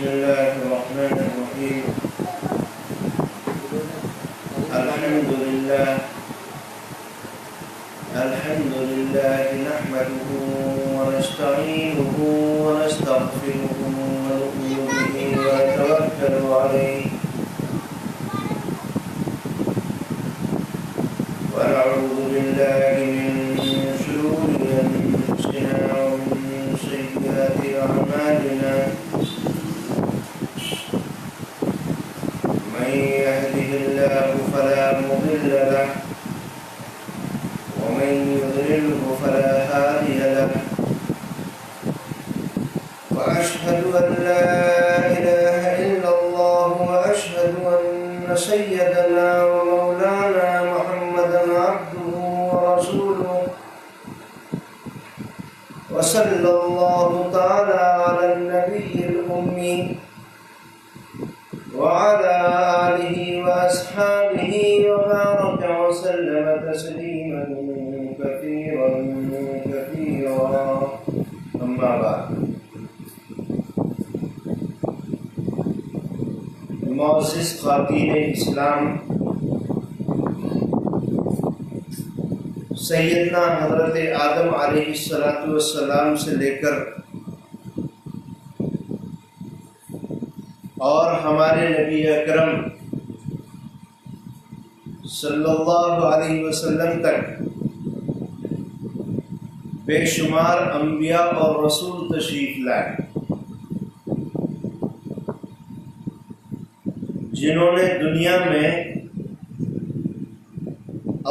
الله الرحمن الرحيم. الحمد لله نحمده ونستعينه ونستغفره ونؤمن به ونتوكل عليه ونعوذ بالله من شرور أنفسنا ومن سيئات أعمالنا. من يهده الله فلا مضل له ومن يضلله فلا هادي له. وأشهد أن لا إله إلا الله وأشهد أن سيدنا ومولانا محمدا عبده ورسوله. وصلى الله تعالى على النبي الأمي وعلى آله وأصحابه وبارك وسلم تسليما كثيرا كثيرا. أما بعد، معزز خواتین اسلام، سیدنا حضرت آدم علیہ السلام سے لے کر اور ہمارے نبی اکرم صلی اللہ علیہ وسلم تک بے شمار انبیاء اور رسول تشریف لائے، جنہوں نے دنیا میں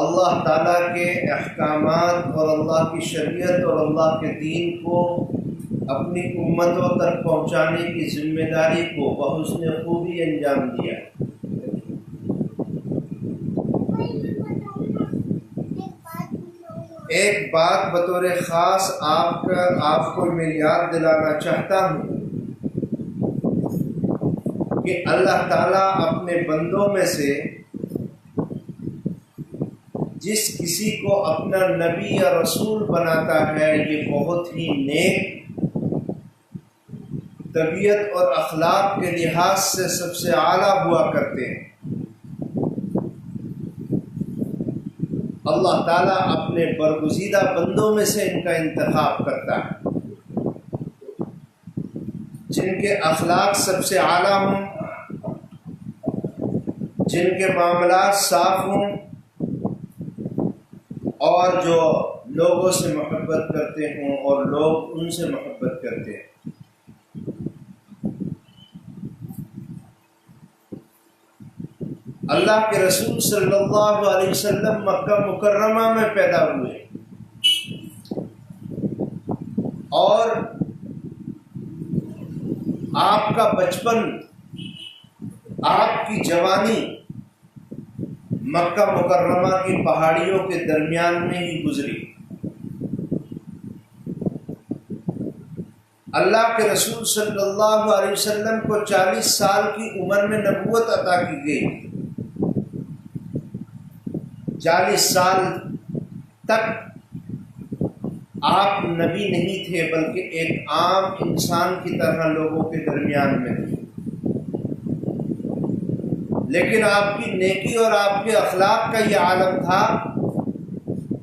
اللہ تعالیٰ کے احکامات اور اللہ کی شریعت اور اللہ کے دین کو اپنی امتوں تک پہنچانے کی ذمہ داری کو بحسن خوبی انجام دیا۔ ایک بات بطور خاص آپ کو میں یاد دلانا چاہتا ہوں کہ اللہ تعالیٰ اپنے بندوں میں سے جس کسی کو اپنا نبی یا رسول بناتا ہے، یہ بہت ہی نیک، طبیعت اور اخلاق کے لحاظ سے سب سے اعلیٰ ہوا کرتے ہیں۔ اللہ تعالیٰ اپنے برگزیدہ بندوں میں سے ان کا انتخاب کرتا ہے، جن کے اخلاق سب سے اعلیٰ ہوں، جن کے معاملات صاف ہوں، اور جو لوگوں سے محبت کرتے ہوں اور لوگ ان سے محبت کرتے ہیں۔ اللہ کے رسول صلی اللہ علیہ وسلم مکہ مکرمہ میں پیدا ہوئے، اور آپ کا بچپن، آپ کی جوانی مکہ مکرمہ کی پہاڑیوں کے درمیان میں ہی گزری۔ اللہ کے رسول صلی اللہ علیہ وسلم کو 40 سال کی عمر میں نبوت عطا کی گئی۔ 40 سال تک آپ نبی نہیں تھے، بلکہ ایک عام انسان کی طرح لوگوں کے درمیان میں تھے، لیکن آپ کی نیکی اور آپ کے اخلاق کا یہ عالم تھا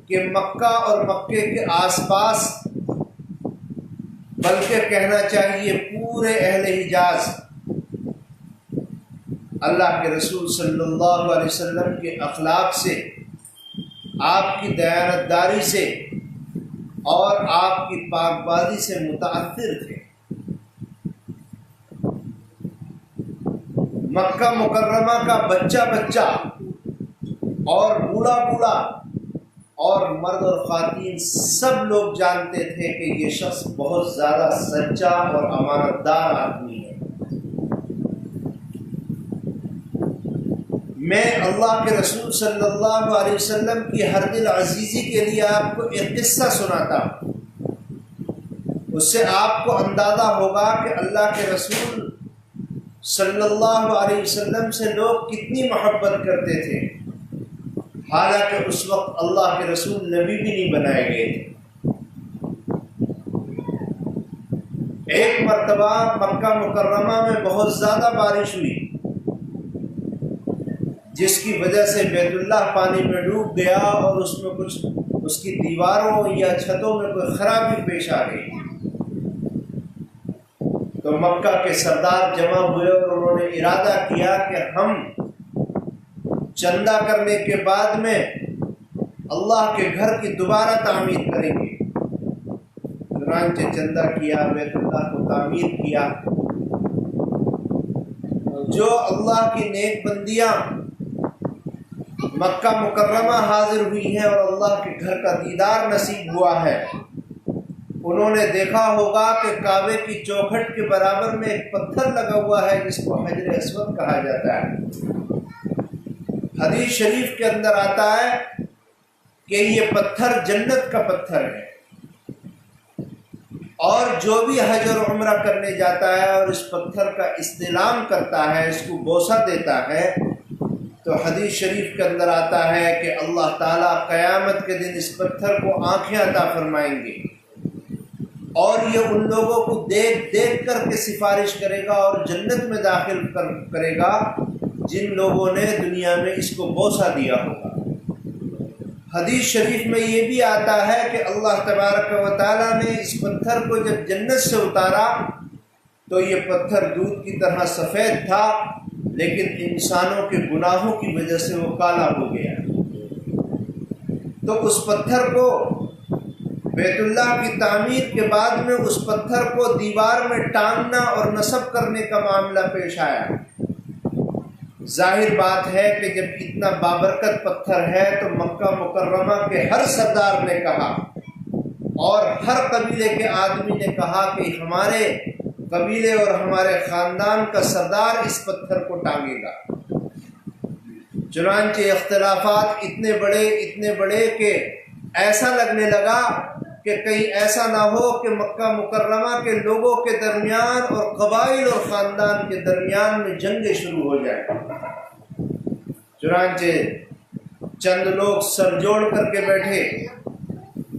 کہ مکہ اور مکے کے آس پاس، بلکہ کہنا چاہیے پورے اہل حجاز، اللہ کے رسول صلی اللہ علیہ وسلم کے اخلاق سے، آپ کی دیانتداری سے اور آپ کی پاک بازی سے متاثر تھے۔ مکہ مکرمہ کا بچہ بچہ اور بوڑھا بوڑھا اور مرد اور خواتین سب لوگ جانتے تھے کہ یہ شخص بہت زیادہ سچا اور امانت دار آدمی ہے۔ میں اللہ کے رسول صلی اللہ علیہ وسلم کی ہر دل عزیزی کے لیے آپ کو ایک قصہ سناتا ہوں، اس سے آپ کو اندازہ ہوگا کہ اللہ کے رسول صلی اللہ علیہ وسلم سے لوگ کتنی محبت کرتے تھے، حالانکہ اس وقت اللہ کے رسول نبی بھی نہیں بنائے گئے تھے۔ ایک مرتبہ مکہ مکرمہ میں بہت زیادہ بارش ہوئی، جس کی وجہ سے بیت اللہ پانی میں ڈوب گیا اور اس میں کچھ اس کی دیواروں یا چھتوں میں کوئی خرابی پیش آ گئی۔ تو مکہ کے سردار جمع ہوئے اور انہوں نے ارادہ کیا کہ ہم چندہ کرنے کے بعد میں اللہ کے گھر کی دوبارہ تعمیر کریں گے۔ چنانچہ چندہ کیا، بیت اللہ کو تعمیر کیا۔ جو اللہ کی نیک بندیاں مکہ مکرمہ حاضر ہوئی ہیں اور اللہ کے گھر کا دیدار نصیب ہوا ہے، انہوں نے دیکھا ہوگا کہ کعبے کی چوکھٹ کے برابر میں ایک پتھر لگا ہوا ہے جس کو حجر اسود کہا جاتا ہے۔ حدیث شریف کے اندر آتا ہے کہ یہ پتھر جنت کا پتھر ہے، اور جو بھی حج اور عمرہ کرنے جاتا ہے اور اس پتھر کا استلام کرتا ہے، اس کو بوسہ دیتا ہے، تو حدیث شریف کے اندر آتا ہے کہ اللہ تعالیٰ قیامت کے دن اس پتھر کو آنکھیں عطا فرمائیں گے، اور یہ ان لوگوں کو دیکھ دیکھ کر کے سفارش کرے گا اور جنت میں داخل کرے گا جن لوگوں نے دنیا میں اس کو بوسہ دیا ہوگا۔ حدیث شریف میں یہ بھی آتا ہے کہ اللہ تبارک و تعالیٰ نے اس پتھر کو جب جنت سے اتارا تو یہ پتھر دودھ کی طرح سفید تھا، لیکن انسانوں کے گناہوں کی وجہ سے وہ کالا ہو گیا۔ تو اس پتھر کو بیت اللہ کی تعمیر کے بعد میں اس پتھر کو دیوار میں ٹانگنا اور نصب کرنے کا معاملہ پیش آیا۔ ظاہر بات ہے کہ جب اتنا بابرکت پتھر ہے تو مکہ مکرمہ کے ہر سردار نے کہا اور ہر قبیلے کے آدمی نے کہا کہ ہمارے قبیلے اور ہمارے خاندان کا سردار اس پتھر کو ٹانگے گا۔ چنانچہ اختلافات اتنے بڑے کہ ایسا لگنے لگا کہ کہیں ایسا نہ ہو کہ مکہ مکرمہ کے لوگوں کے درمیان اور قبائل اور خاندان کے درمیان میں جنگیں شروع ہو جائیں۔ چنانچہ چند لوگ سر جوڑ کر کے بیٹھے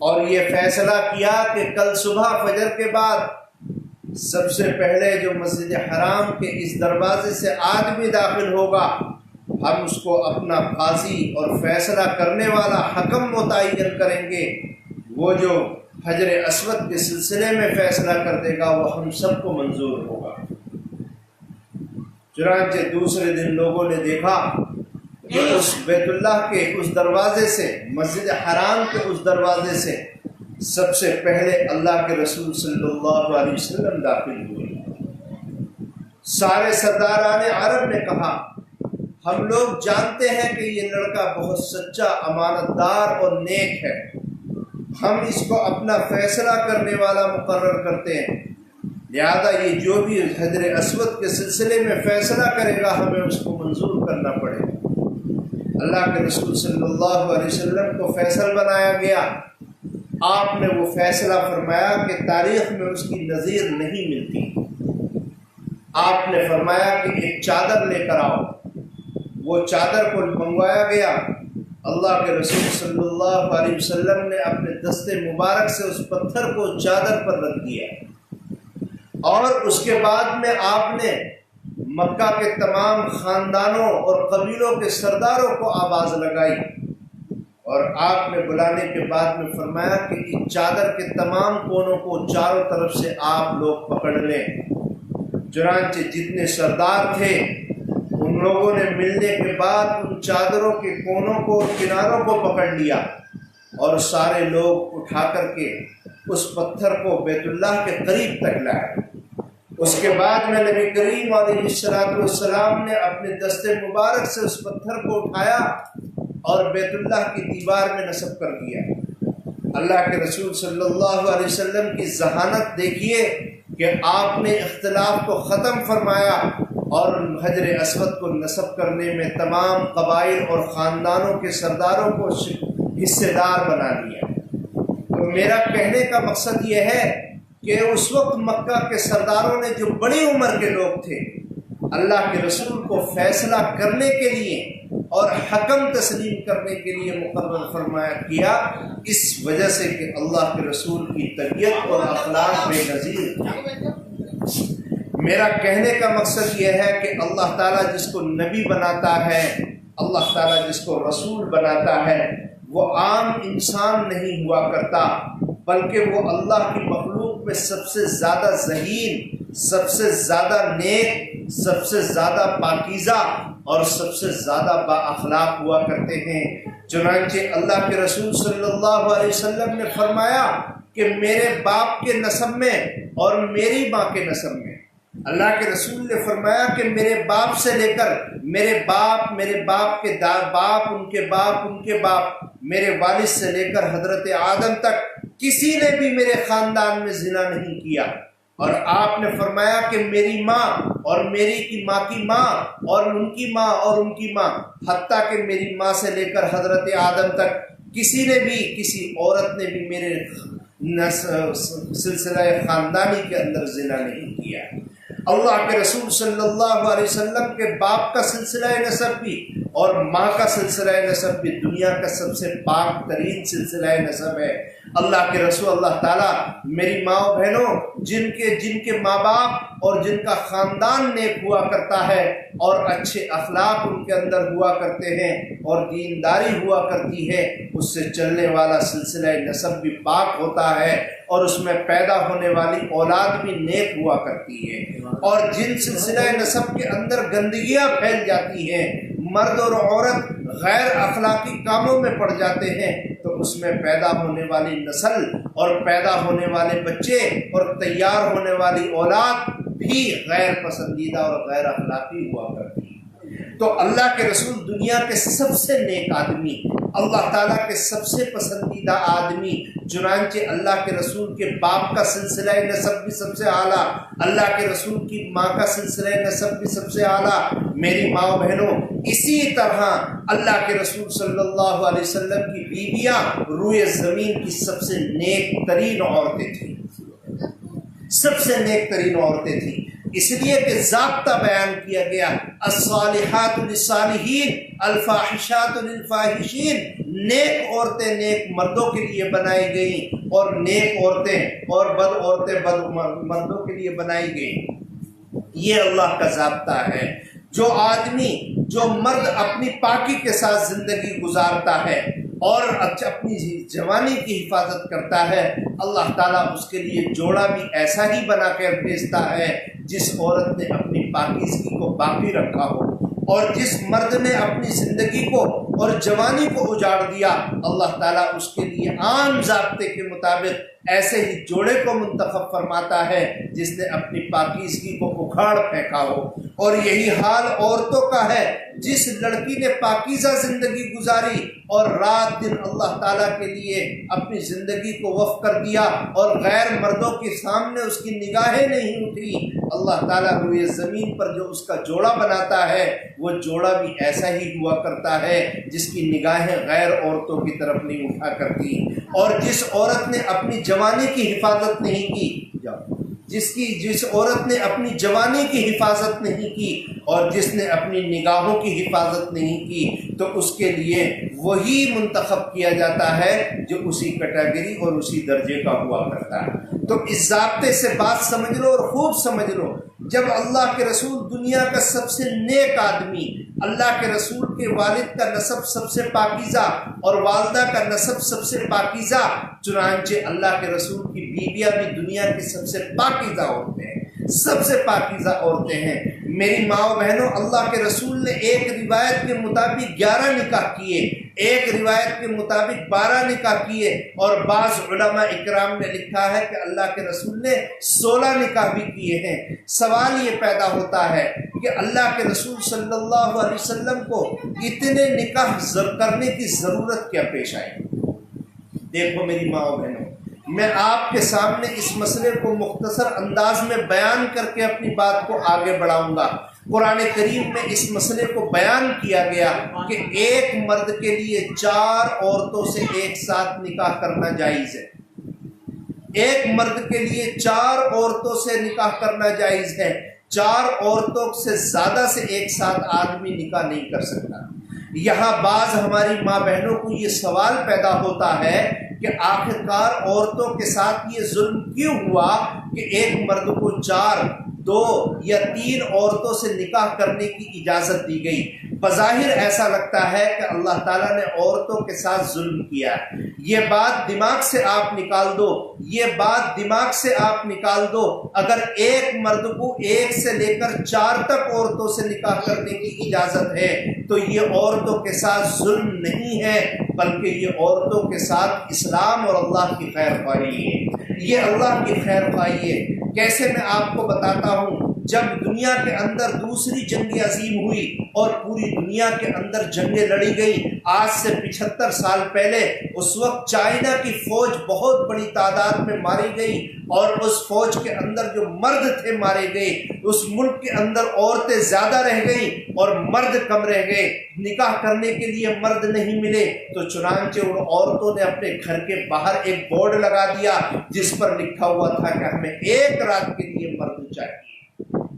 اور یہ فیصلہ کیا کہ کل صبح فجر کے بعد سب سے پہلے جو مسجد حرام کے اس دروازے سے آدمی داخل ہوگا، ہم اس کو اپنا قاضی اور فیصلہ کرنے والا حکم متعین کریں گے۔ وہ جو حجر اسود کے سلسلے میں فیصلہ کر دے گا وہ ہم سب کو منظور ہوگا۔ چنانچہ دوسرے دن لوگوں نے دیکھا کہ اس بیت اللہ کے اس دروازے سے، مسجد حرام کے اس دروازے سے سب سے پہلے اللہ کے رسول صلی اللہ علیہ وسلم داخل ہوئے۔ سارے سرداران عرب نے کہا ہم لوگ جانتے ہیں کہ یہ لڑکا بہت سچا، امانت دار اور نیک ہے، ہم اس کو اپنا فیصلہ کرنے والا مقرر کرتے ہیں، لہذا یہ جو بھی حجر اسود کے سلسلے میں فیصلہ کرے گا ہمیں اس کو منظور کرنا پڑے گا۔ اللہ کے رسول صلی اللہ علیہ وسلم کو فیصل بنایا گیا۔ آپ نے وہ فیصلہ فرمایا کہ تاریخ میں اس کی نظیر نہیں ملتی۔ آپ نے فرمایا کہ ایک چادر لے کر آؤ۔ وہ چادر کو منگوایا گیا۔ اللہ کے رسول صلی اللہ علیہ وسلم نے اپنے دستے مبارک سے اس پتھر کو چادر پر رکھ دیا، اور اس کے بعد میں آپ نے مکہ کے تمام خاندانوں اور قبیلوں کے سرداروں کو آواز لگائی، اور آپ نے بلانے کے بعد میں فرمایا کہ اس چادر کے تمام کونوں کو چاروں طرف سے آپ لوگ پکڑ لیں۔ چنانچہ جتنے سردار تھے ان لوگوں نے ملنے کے بعد ان چادروں کے کونوں کو اور کناروں کو پکڑ لیا، اور سارے لوگ اٹھا کر کے اس پتھر کو بیت اللہ کے قریب تک لائے۔ اس کے بعد میں نبی کریم علیہ السلام نے اپنے دستے مبارک سے اس پتھر کو اٹھایا اور بیت اللہ کی دیوار میں نصب کر دیا۔ اللہ کے رسول صلی اللہ علیہ وسلم کی ذہانت دیکھیے کہ آپ نے اختلاف کو ختم فرمایا اور حجر اسود کو نصب کرنے میں تمام قبائل اور خاندانوں کے سرداروں کو حصے دار بنا دیا۔ تو میرا کہنے کا مقصد یہ ہے کہ اس وقت مکہ کے سرداروں نے، جو بڑی عمر کے لوگ تھے، اللہ کے رسول کو فیصلہ کرنے کے لیے اور حکم تسلیم کرنے کے لیے مقرر فرمایا کیا، اس وجہ سے کہ اللہ کے رسول کی طبیعت اور اخلاق بے نظیر تھی۔ میرا کہنے کا مقصد یہ ہے کہ اللہ تعالیٰ جس کو نبی بناتا ہے، اللہ تعالیٰ جس کو رسول بناتا ہے، وہ عام انسان نہیں ہوا کرتا، بلکہ وہ اللہ کی مخلوق میں سب سے زیادہ ذہین، سب سے زیادہ نیک، سب سے زیادہ پاکیزہ اور سب سے زیادہ با اخلاق ہوا کرتے ہیں۔ چنانچہ اللہ کے رسول صلی اللہ علیہ وسلم نے فرمایا کہ میرے باپ کے نسب میں اور میری ماں کے نسب میں، اللہ کے رسول نے فرمایا کہ میرے باپ سے لے کر میرے باپ، میرے باپ کے باپ، ان کے باپ، ان کے باپ، میرے والد سے لے کر حضرت آدم تک کسی نے بھی میرے خاندان میں زنا نہیں کیا۔ اور آپ نے فرمایا کہ میری ماں اور میری کی ماں کی ماں اور ان کی ماں اور ان کی ماں، حتیٰ کہ میری ماں سے لے کر حضرت آدم تک کسی نے بھی، کسی عورت نے بھی میرے سلسلہ خاندانی کے اندر زنا نہیں کیا۔ اللہ کے رسول صلی اللہ علیہ وسلم کے باپ کا سلسلہ نسب بھی اور ماں کا سلسلہ نسب بھی دنیا کا سب سے پاک ترین سلسلہ نسب ہے۔ اللہ کے رسول، اللہ تعالیٰ میری ماں و بہنوں، جن کے ماں باپ اور جن کا خاندان نیک ہوا کرتا ہے اور اچھے اخلاق ان کے اندر ہوا کرتے ہیں اور دینداری ہوا کرتی ہے، اس سے چلنے والا سلسلہ نسب بھی پاک ہوتا ہے اور اس میں پیدا ہونے والی اولاد بھی نیک ہوا کرتی ہے۔ اور جن سلسلہ نسب کے اندر گندگیاں پھیل جاتی ہیں، مرد اور عورت غیر اخلاقی کاموں میں پڑ جاتے ہیں، تو اس میں پیدا ہونے والی نسل اور پیدا ہونے والے بچے اور تیار ہونے والی اولاد بھی غیر پسندیدہ اور غیر اخلاقی ہوا کرتی ہے۔ تو اللہ کے رسول دنیا کے سب سے نیک آدمی، اللہ تعالیٰ کے سب سے پسندیدہ آدمی، چنانچہ اللہ کے رسول کے باپ کا سلسلہ نسب بھی سب سے اعلیٰ، اللہ کے رسول کی ماں کا سلسلہ نسب بھی سب سے اعلیٰ۔ میری ماں و بہنوں، اسی طرح اللہ کے رسول صلی اللہ علیہ وسلم کی بیویاں روئے زمین کی سب سے نیک ترین عورتیں تھیں، سب سے نیک ترین عورتیں تھیں، اس لیے کہ ضابطہ بیان کیا گیا، الصالحات للصالحین الفاحشات للفاحشین، نیک عورتیں نیک مردوں کے لیے بنائی گئیں اور نیک عورتیں اور بد عورتیں بد مردوں کے لیے بنائی گئیں۔ یہ اللہ کا ضابطہ ہے۔ جو مرد اپنی پاکی کے ساتھ زندگی گزارتا ہے اور اپنی جوانی کی حفاظت کرتا ہے، اللہ تعالیٰ اس کے لیے جوڑا بھی ایسا ہی بنا کر بھیجتا ہے جس عورت نے اپنی پاکیزگی کو باقی رکھا ہو، اور جس مرد نے اپنی زندگی کو اور جوانی کو اجاڑ دیا، اللہ تعالیٰ اس کے لیے عام ضابطے کے مطابق ایسے ہی جوڑے کو منتخب فرماتا ہے جس نے اپنی پاکیزگی کو اکھاڑ پھینکا ہو۔ اور یہی حال عورتوں کا ہے، جس لڑکی نے پاکیزہ زندگی گزاری اور رات دن اللہ تعالیٰ کے لیے اپنی زندگی کو وقف کر دیا اور غیر مردوں کے سامنے اس کی نگاہیں نہیں اٹھی، اللہ تعالیٰ روئے زمین پر جو اس کا جوڑا بناتا ہے، وہ جوڑا بھی ایسا ہی ہوا کرتا ہے جس کی نگاہیں غیر عورتوں کی طرف نہیں اٹھا کرتی۔ اور جس عورت نے اپنی جوانی کی حفاظت نہیں کی، جس عورت نے اپنی جوانی کی حفاظت نہیں کی اور جس نے اپنی نگاہوں کی حفاظت نہیں کی، تو اس کے لیے وہی منتخب کیا جاتا ہے جو اسی کیٹیگری اور اسی درجے کا ہوا کرتا ہے۔ تو اس ضابطے سے بات سمجھ لو اور خوب سمجھ لو، جب اللہ کے رسول دنیا کا سب سے نیک آدمی، اللہ کے رسول کے والد کا نسب سب سے پاکیزہ اور والدہ کا نسب سب سے پاکیزہ، چنانچہ اللہ کے رسول کی بیویاں بھی دنیا کی سب سے پاکیزہ عورتیں ہیں، سب سے پاکیزہ عورتیں ہیں۔ میری ماں و بہنوں، اللہ کے رسول نے ایک روایت کے مطابق 11 نکاح کیے، ایک روایت کے مطابق 12 نکاح کیے، اور بعض علماء اکرام نے لکھا ہے کہ اللہ کے رسول نے 16 نکاح بھی کیے ہیں۔ سوال یہ پیدا ہوتا ہے کہ اللہ کے رسول صلی اللہ علیہ وسلم کو اتنے نکاح کرنے کی ضرورت کیا پیش آئی؟ دیکھو میری ماں و بہنوں، میں آپ کے سامنے اس مسئلے کو مختصر انداز میں بیان کر کے اپنی بات کو آگے بڑھاؤں گا۔ قرآن کریم میں اس مسئلے کو بیان کیا گیا کہ ایک مرد کے لیے 4 عورتوں سے ایک ساتھ نکاح کرنا جائز ہے، ایک مرد کے لیے 4 عورتوں سے نکاح کرنا جائز ہے، 4 عورتوں سے زیادہ سے ایک ساتھ آدمی نکاح نہیں کر سکتا۔ یہاں بعض ہماری ماں بہنوں کو یہ سوال پیدا ہوتا ہے کہ آخرکار عورتوں کے ساتھ یہ ظلم کیوں ہوا کہ ایک مرد کو 4 2 یا 3 عورتوں سے نکاح کرنے کی اجازت دی گئی۔ بظاہر ایسا لگتا ہے کہ اللہ تعالیٰ نے عورتوں کے ساتھ ظلم کیا ہے۔ یہ بات دماغ سے آپ نکال دو، یہ بات دماغ سے آپ نکال دو۔ اگر ایک مرد کو 1 سے لے کر 4 تک عورتوں سے نکاح کرنے کی اجازت ہے تو یہ عورتوں کے ساتھ ظلم نہیں ہے، بلکہ یہ عورتوں کے ساتھ اسلام اور اللہ کی خیر خواہی ہے۔ یہ اللہ کی خیر خواہی ہے۔ کیسے میں آپ کو بتاتا ہوں، جب دنیا کے اندر دوسری جنگ عظیم ہوئی اور پوری دنیا کے اندر جنگیں لڑی گئی آج سے 75 سال پہلے، اس وقت چائنا کی فوج بہت بڑی تعداد میں ماری گئی، اور اس فوج کے اندر جو مرد تھے مارے گئے۔ اس ملک کے اندر عورتیں زیادہ رہ گئیں اور مرد کم رہ گئے، نکاح کرنے کے لیے مرد نہیں ملے، تو چنانچہ ان عورتوں نے اپنے گھر کے باہر ایک بورڈ لگا دیا جس پر لکھا ہوا تھا کہ ہمیں 1 رات کے لیے مرد چاہیے،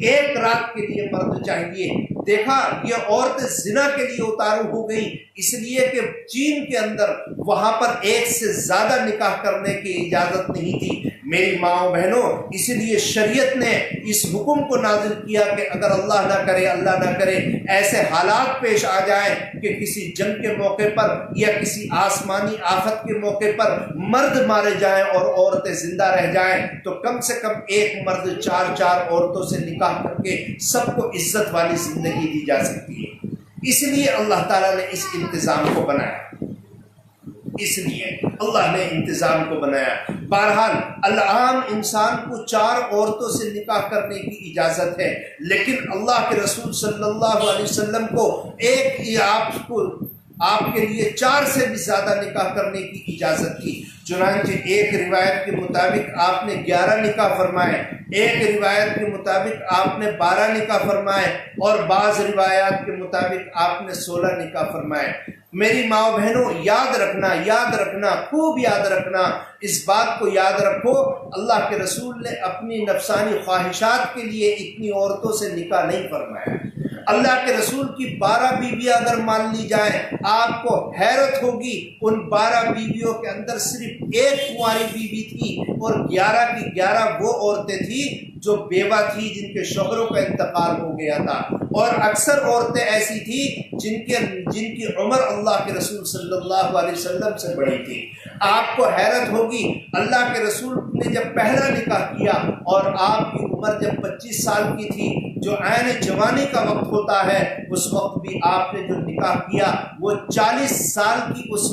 1 رات کے لیے مرد چاہیے۔ دیکھا، یہ عورتیں زنا کے لیے اتارو ہو گئی، اس لیے کہ چین کے اندر وہاں پر 1 سے زیادہ نکاح کرنے کی اجازت نہیں تھی۔ میری ماں بہنوں، اس لیے شریعت نے اس حکم کو نازل کیا کہ اگر اللہ نہ کرے ایسے حالات پیش آ جائیں کہ کسی جنگ کے موقع پر یا کسی آسمانی آفت کے موقع پر مرد مارے جائیں اور عورتیں زندہ رہ جائیں، تو کم سے کم ایک مرد 4 عورتوں سے نکاح کر کے سب کو عزت والی زندگی دی جا سکتی ہے۔ اس لیے اللہ تعالیٰ نے اس انتظام کو بنایا، اس لیے اللہ نے انتظام کو بنایا۔ بہرحال العام انسان کو 4 عورتوں سے نکاح کرنے کی اجازت ہے، لیکن اللہ کے رسول صلی اللہ علیہ وسلم کو آپ کے لیے 4 سے بھی زیادہ نکاح کرنے کی اجازت تھی۔ چنانچہ ایک روایت کے مطابق آپ نے 11 نکاح فرمائے، ایک روایت کے مطابق آپ نے 12 نکاح فرمائے، اور بعض روایات کے مطابق آپ نے 16 نکاح فرمائے۔ میری ماں بہنوں، یاد رکھنا، خوب یاد رکھنا، اس بات کو یاد رکھو، اللہ کے رسول نے اپنی نفسانی خواہشات کے لیے اتنی عورتوں سے نکاح نہیں فرمایا۔ اللہ کے رسول کی 12 بیویاں اگر مان لی جائیں، آپ کو حیرت ہوگی، ان 12 بیویوں کے اندر صرف ایک کنواری بیوی تھی، اور 11 کی 11 وہ عورتیں تھیں جو بیوہ تھی، جن کے شوہروں کا انتقال ہو گیا تھا، اور اکثر عورتیں ایسی تھیں جن کی عمر اللہ کے رسول صلی اللہ علیہ وسلم سے بڑی تھی۔ آپ کو حیرت ہوگی، اللہ کے رسول نے جب پہلا نکاح کیا اور آپ کی عمر جب 25 سال کی تھی، جو عین جوانی کا وقت ہوتا ہے، اس وقت بھی آپ نے جو نکاح کیا وہ 40 سال کی اس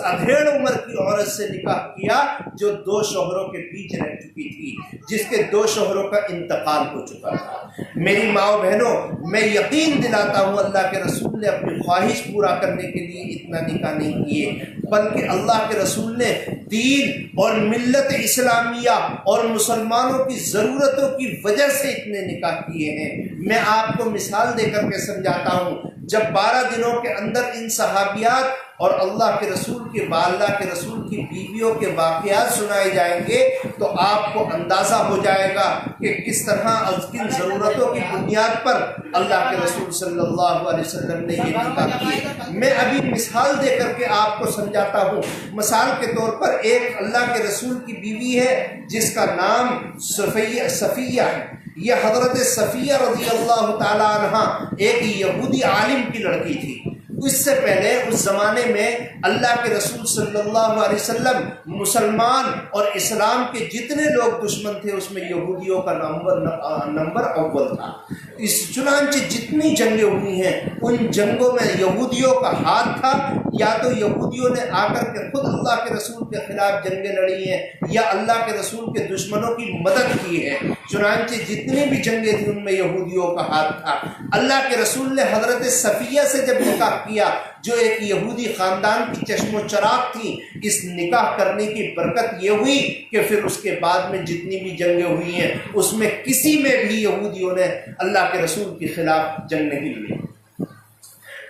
ادھیڑ عمر کی عورت سے نکاح کیا جو 2 شوہروں کے بیچ رہ چکی تھی، جس کے 2 شوہروں کا انتقال ہو چکا تھا۔ میری ماں بہنوں، میں یقین دلاتا ہوں اللہ کے رسول نے اپنی خواہش پورا کرنے کے لیے اتنا نکاح نہیں کیے، بلکہ اللہ کے رسول نے دین اور ملت اسلامیہ اور مسلمانوں کی ضرورتوں کی وجہ سے اتنے نکاح کیے ہیں۔ میں آپ کو مثال دے کر کے سمجھاتا ہوں، جب 12 دنوں کے اندر ان صحابیات اور اللہ کے رسول کی بیویوں کے واقعات سنائے جائیں گے تو آپ کو اندازہ ہو جائے گا کہ کس طرح کن ضرورتوں کی بنیاد پر اللہ کے رسول صلی اللہ علیہ وسلم نے یہ نکاح کیے۔ میں ابھی مثال دے کر کے آپ کو سمجھاتا ہوں۔ مثال کے طور پر ایک اللہ کے رسول کی بیوی ہے جس کا نام صفیہ ہے۔ یہ حضرت صفیہ رضی اللہ تعالی عنہ ایک یہودی عالم کی لڑکی تھی۔ اس سے پہلے اس زمانے میں اللہ کے رسول صلی اللہ علیہ وسلم مسلمان اور اسلام کے جتنے لوگ دشمن تھے اس میں یہودیوں کا نمبر اول تھا۔ اس چنانچہ جتنی جنگیں ہوئی ہیں ان جنگوں میں یہودیوں کا ہاتھ تھا، یا تو یہودیوں نے آ کر کے خود اللہ کے رسول کے خلاف جنگیں لڑی ہیں یا اللہ کے رسول کے دشمنوں کی مدد کی ہے۔ چنانچہ جتنی بھی جنگیں تھیں ان میں یہودیوں کا ہاتھ تھا۔ اللہ کے رسول نے حضرت صفیہ سے جب نکاح کیا، جو ایک یہودی خاندان کی چشم و چراغ تھی، اس نکاح کرنے کی برکت یہ ہوئی کہ پھر اس کے بعد میں جتنی بھی جنگیں ہوئی ہیں اس میں کسی میں بھی یہودیوں نے اللہ کے رسول کے خلاف جنگ نہیں لڑی،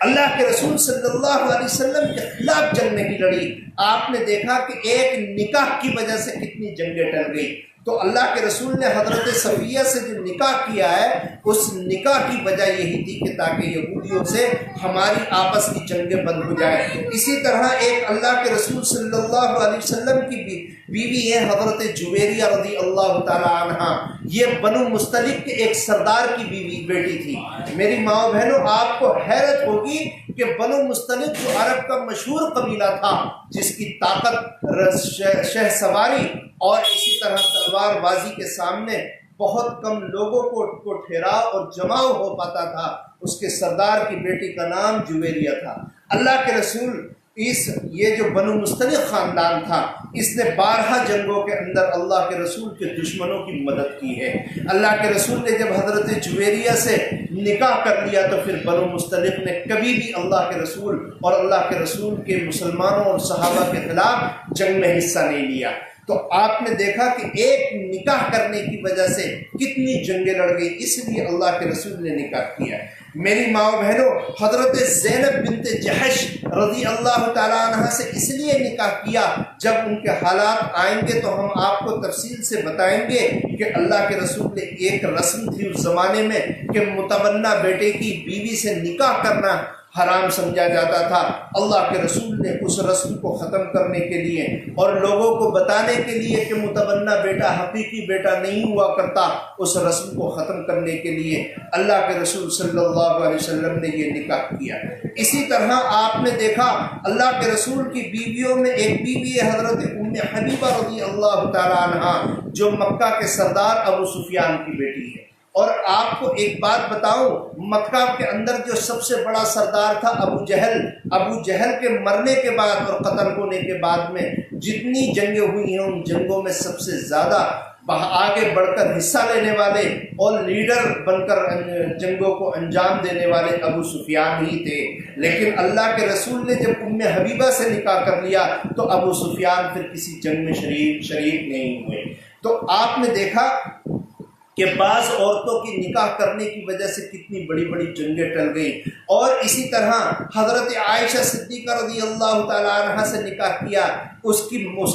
اللہ کے رسول صلی اللہ علیہ وسلم کے خلاف جنگ نہیں لڑی۔ آپ نے دیکھا کہ ایک نکاح کی وجہ سے کتنی جنگیں ٹل گئی. تو اللہ کے رسول نے حضرت صفیہ سے جو نکاح کیا ہے اس نکاح کی وجہ یہی تھی کہ تاکہ یہودیوں سے ہماری آپس کی جنگیں بند ہو جائیں. اسی طرح ایک اللہ کے رسول صلی اللہ علیہ وسلم کی بیوی ہے حضرت جویریہ رضی اللہ تعالی عنہ. یہ بنو مستلق کے ایک سردار کی بیٹی تھی. میری ماں بہنوں آپ کو حیرت ہوگی کہ بنو مستلق جو عرب کا مشہور قبیلہ تھا جس کی طاقت شہ سواری اور اسی طرح تلوار بازی کے سامنے بہت کم لوگوں کو ٹھہراؤ اور جماؤ ہو پاتا تھا، اس کے سردار کی بیٹی کا نام جویریہ تھا. اللہ کے رسول یہ جو بنو مستلق خاندان تھا اس نے 12 جنگوں کے اندر اللہ کے رسول کے دشمنوں کی مدد کی ہے. اللہ کے رسول نے جب حضرت جویریہ سے نکاح کر لیا تو پھر بنو مستلق نے کبھی بھی اللہ کے رسول اور اللہ کے رسول کے مسلمانوں اور صحابہ کے خلاف جنگ میں حصہ نہیں لیا. تو آپ نے دیکھا کہ ایک نکاح کرنے کی وجہ سے کتنی جنگیں لڑ گئی، اس لیے اللہ کے رسول نے نکاح کیا. میری ماں بہنوں حضرت زینب بنت جحش رضی اللہ تعالیٰ عنہ سے اس لیے نکاح کیا، جب ان کے حالات آئیں گے تو ہم آپ کو تفصیل سے بتائیں گے کہ اللہ کے رسول نے ایک رسم تھی اس زمانے میں کہ متبنہ بیٹے کی بیوی سے نکاح کرنا حرام سمجھا جاتا تھا. اللہ کے رسول نے اس رسم کو ختم کرنے کے لیے اور لوگوں کو بتانے کے لیے کہ متبنہ بیٹا حقیقی بیٹا نہیں ہوا کرتا، اس رسم کو ختم کرنے کے لیے اللہ کے رسول صلی اللہ علیہ وسلم نے یہ نکاح کیا. اسی طرح آپ نے دیکھا اللہ کے رسول کی بیویوں میں ایک بیوی ہے حضرت ام حبیبہ رضی اللہ تعالیٰ عنہ جو مکہ کے سردار ابو سفیان کی بیٹی ہے. اور آپ کو ایک بات بتاؤں، مکہ کے اندر جو سب سے بڑا سردار تھا ابو جہل کے مرنے کے بعد اور قتل ہونے کے بعد میں جتنی جنگیں ہوئی ہیں ان جنگوں میں سب سے زیادہ آگے بڑھ کر حصہ لینے والے اور لیڈر بن کر جنگوں کو انجام دینے والے ابو سفیان ہی تھے. لیکن اللہ کے رسول نے جب ام حبیبہ سے نکاح کر لیا تو ابو سفیان پھر کسی جنگ میں شریک نہیں ہوئے. تو آپ نے دیکھا کہ بعض عورتوں کی نکاح کرنے کی وجہ سے کتنی بڑی بڑی جنگیں ٹل گئی. اور اسی طرح حضرت عائشہ صدیقہ رضی اللہ تعالیٰ عنہ سے نکاح کیا، اس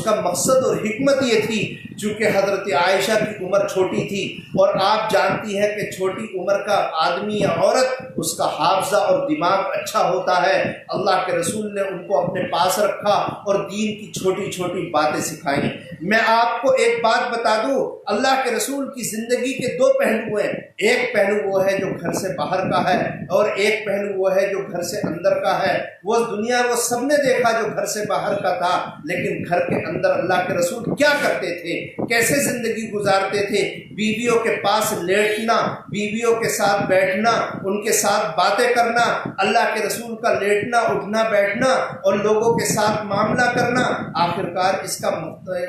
کا مقصد اور حکمت یہ تھی چونکہ حضرت عائشہ کی عمر چھوٹی تھی اور آپ جانتی ہیں کہ چھوٹی عمر کا آدمی یا عورت اس کا حافظہ اور دماغ اچھا ہوتا ہے. اللہ کے رسول نے ان کو اپنے پاس رکھا اور دین کی چھوٹی چھوٹی باتیں سکھائیں. میں آپ کو ایک بات بتا دوں، اللہ کے رسول کی زندگی کے 2 پہلو ہیں. ایک پہلو وہ ہے جو گھر سے باہر کا ہے اور ایک پہلو وہ ہے جو گھر سے اندر کا ہے. وہ دنیا وہ سب نے دیکھا جو گھر سے باہر کا تھا، لیکن گھر کے اندر اللہ کے رسول کیا کرتے تھے، کیسے زندگی گزارتے تھے. بیویوں کے پاس لیٹنا، بیویوں کے ساتھ بیٹھنا، ان کے ساتھ باتیں کرنا، اللہ کے رسول کا لیٹنا اٹھنا بیٹھنا اور لوگوں کے ساتھ معاملہ کرنا. آخرکار اس کا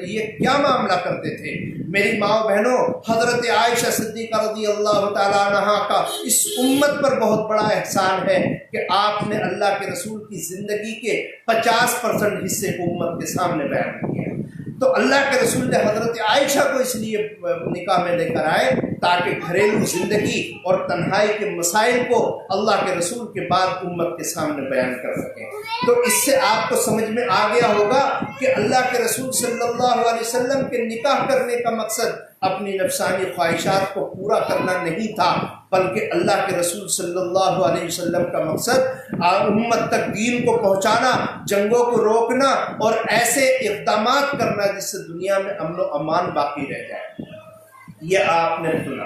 یہ کیا معاملہ کرتے تھے. میری ماں بہنوں حضرت عائشہ صدیقہ رضی اللہ تعالیٰ عنہ کا اس امت پر بہت بڑا احسان ہے کہ آپ نے اللہ کے رسول کی زندگی کے 50% حصے کو امت کے سامنے بیان کیا. تو اللہ کے رسول نے حضرت عائشہ کو اس لیے نکاح میں لے کر آئے تاکہ گھریلو زندگی اور تنہائی کے مسائل کو اللہ کے رسول کے بعد امت کے سامنے بیان کر سکیں. تو اس سے آپ کو سمجھ میں آ گیا ہوگا کہ اللہ کے رسول صلی اللہ علیہ وسلم کے نکاح کرنے کا مقصد اپنی نفسانی خواہشات کو پورا کرنا نہیں تھا، بلکہ اللہ کے رسول صلی اللہ علیہ وسلم کا مقصد امت تک دین کو پہنچانا، جنگوں کو روکنا اور ایسے اقدامات کرنا جس سے دنیا میں امن و امان باقی رہ جائے. یہ آپ نے سنا.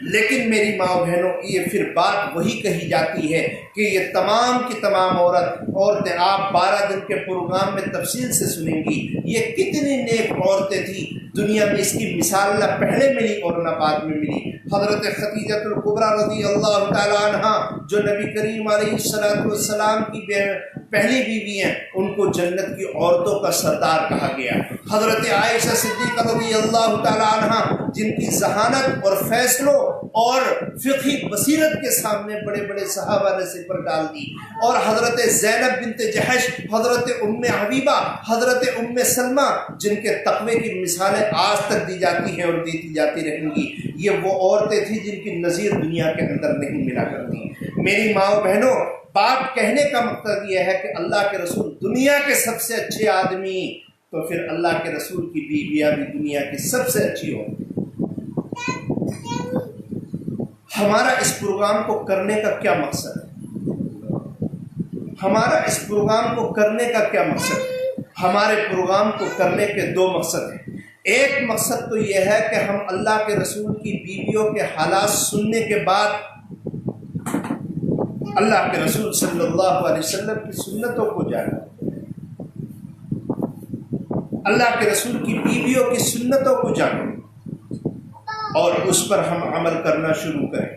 لیکن میری ماں بہنوں یہ پھر بات وہی کہی جاتی ہے کہ یہ تمام کی تمام عورتیں آپ 12 دن کے پروگرام میں تفصیل سے سنیں گی. یہ کتنی نیک عورتیں تھیں دنیا میں، اس کی مثال نہ پہلے ملی اور نہ بعد میں ملی. حضرت خدیجہ الکبریٰ رضی اللہ تعالیٰ عنہ جو نبی کریم علیہ السلام کی پہلی بیوی ہیں، ان کو جنت کی عورتوں کا سردار کہا گیا. حضرت عائشہ صدیقہ رضی اللہ تعالی عنہ جن کی ذہانت اور فیصلوں اور فقہی بصیرت کے سامنے بڑے بڑے صحابہ نے سپر ڈال دی، اور حضرت زینب بنت جحش، حضرت ام حبیبہ، حضرت ام سلمہ جن کے تقوی کی مثالیں آج تک دی جاتی ہیں اور دیتی جاتی رہیں گی، یہ وہ عورتیں تھیں جن کی نظیر دنیا کے اندر نہیں ملا کرتی۔ میری ماں و بہنوں، بات کہنے کا مقصد یہ ہے کہ اللہ کے رسول دنیا کے سب سے اچھے آدمی، تو پھر اللہ کے رسول کی بیویاں بھی دنیا کی سب سے اچھی ہوں۔ ہمارا اس پروگرام کو کرنے کا کیا مقصد ہے؟ ہمارا اس پروگرام کو کرنے کا کیا مقصد ہے؟ ہمارے پروگرام کو کرنے کے دو مقصد ہیں۔ ایک مقصد تو یہ ہے کہ ہم اللہ کے رسول کی بیویوں کے حالات سننے کے بعد اللہ کے رسول صلی اللہ علیہ وسلم کی سنتوں کو جانیں، اللہ کے رسول کی بیویوں کی سنتوں کو جانیں اور اس پر ہم عمل کرنا شروع کریں۔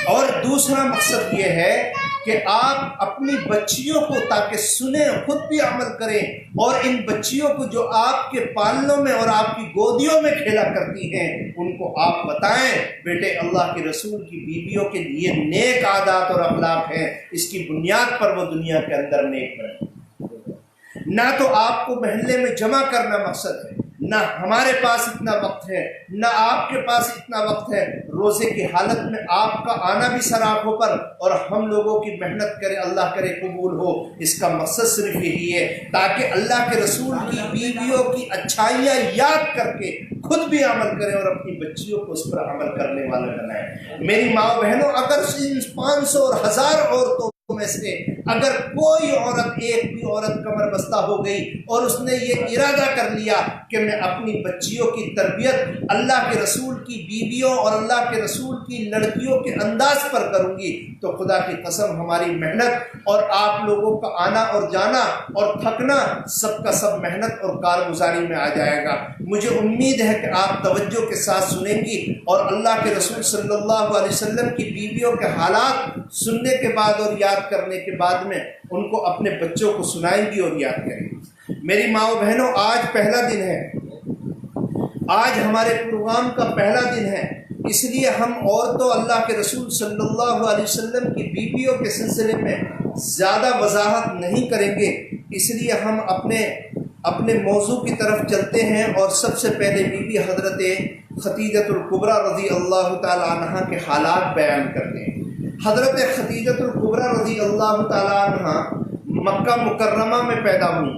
اور دوسرا مقصد یہ ہے کہ آپ اپنی بچیوں کو تاکہ سنیں، خود بھی عمل کریں، اور ان بچیوں کو جو آپ کے پالنوں میں اور آپ کی گودیوں میں کھیلا کرتی ہیں ان کو آپ بتائیں، بیٹے اللہ کے رسول کی بیویوں کے لیے نیک عادات اور اخلاق ہیں، اس کی بنیاد پر وہ دنیا کے اندر نیک بنیں۔ نہ تو آپ کو محلے میں جمع کرنا مقصد ہے، نہ ہمارے پاس اتنا وقت ہے، نہ آپ کے پاس اتنا وقت ہے۔ روزے کی حالت میں آپ کا آنا بھی سر آنکھوں پر اور ہم لوگوں کی محنت کرے، اللہ کرے قبول ہو۔ اس کا مقصد صرف یہی ہے تاکہ اللہ کے رسول کی بیویوں کی اچھائیاں یاد کر کے خود بھی عمل کریں اور اپنی بچیوں کو اس پر عمل کرنے والے بنائیں۔ میری ماں بہنوں، اگر ان 500 اور 1000 عورتوں میں سے اگر کوئی عورت، ایک بھی عورت کمر بستہ ہو گئی اور اس نے یہ ارادہ کر لیا کہ میں اپنی بچیوں کی تربیت اللہ کے رسول کی بیویوں اور اللہ کے رسول کی لڑکیوں کے انداز پر کروں گی، تو خدا کی قسم ہماری محنت اور آپ لوگوں کا آنا اور جانا اور تھکنا سب کا سب محنت اور کارگزاری میں آ جائے گا۔ مجھے امید ہے کہ آپ توجہ کے ساتھ سنیں گی اور اللہ کے رسول صلی اللہ علیہ وسلم کی بیویوں کے حالات سننے کے بعد اور یاد کرنے کے بعد میں ان کو اپنے بچوں کو سنائیں گی اور یاد کریں گی۔ میری ماں و بہنوں، آج پہلا دن ہے، آج ہمارے پروگرام کا پہلا دن ہے، اس لیے ہم عورتوں اللہ کے رسول صلی اللہ علیہ وسلم کی بیویوں کے سلسلے میں زیادہ وضاحت نہیں کریں گے، اس لیے ہم اپنے موضوع کی طرف چلتے ہیں اور سب سے پہلے بی بی حضرت خدیجۃ الکبریٰ رضی اللہ تعالی عنہا کے حالات بیان کرتے ہیں۔ حضرت خدیجۃ الکبریٰ رضی اللہ تعالی عنہ مکہ مکرمہ میں پیدا ہوئی۔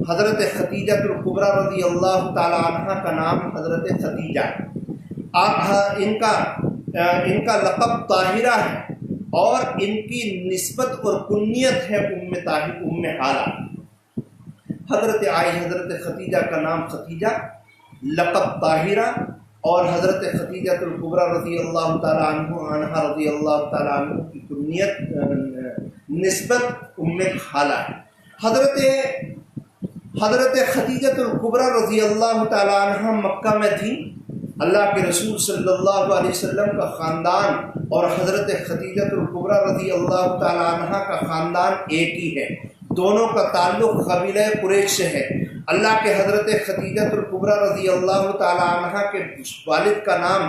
حضرت خدیجۃ الکبریٰ رضی اللہ تعالی عنہ کا نام حضرت خدیجہ، ان کا لقب طاہرہ ہے اور ان کی نسبت اور کنیت ہے ام حالہ۔ حضرت خدیجہ کا نام خدیجہ، لقب طاہرہ، اور حضرت خدیجۃ الکبریٰ رضی اللہ تعالیٰ عنہ رضی اللہ تعالیٰ عنہ کی کنیت نسبت ام خالہ ہے۔ حضرت خدیجۃ الکبریٰ رضی اللہ تعالیٰ عنہ مکہ میں تھی۔ اللہ کے رسول صلی اللہ علیہ وسلم کا خاندان اور حضرت خدیجۃ الکبریٰ رضی اللہ تعالیٰ عنہ کا خاندان ایک ہی ہے، دونوں کا تعلق قبیلہ قریش سے ہے۔ اللہ کے حضرت خدیجۃ الکبریٰ رضی اللہ تعالی عنہ کے والد کا نام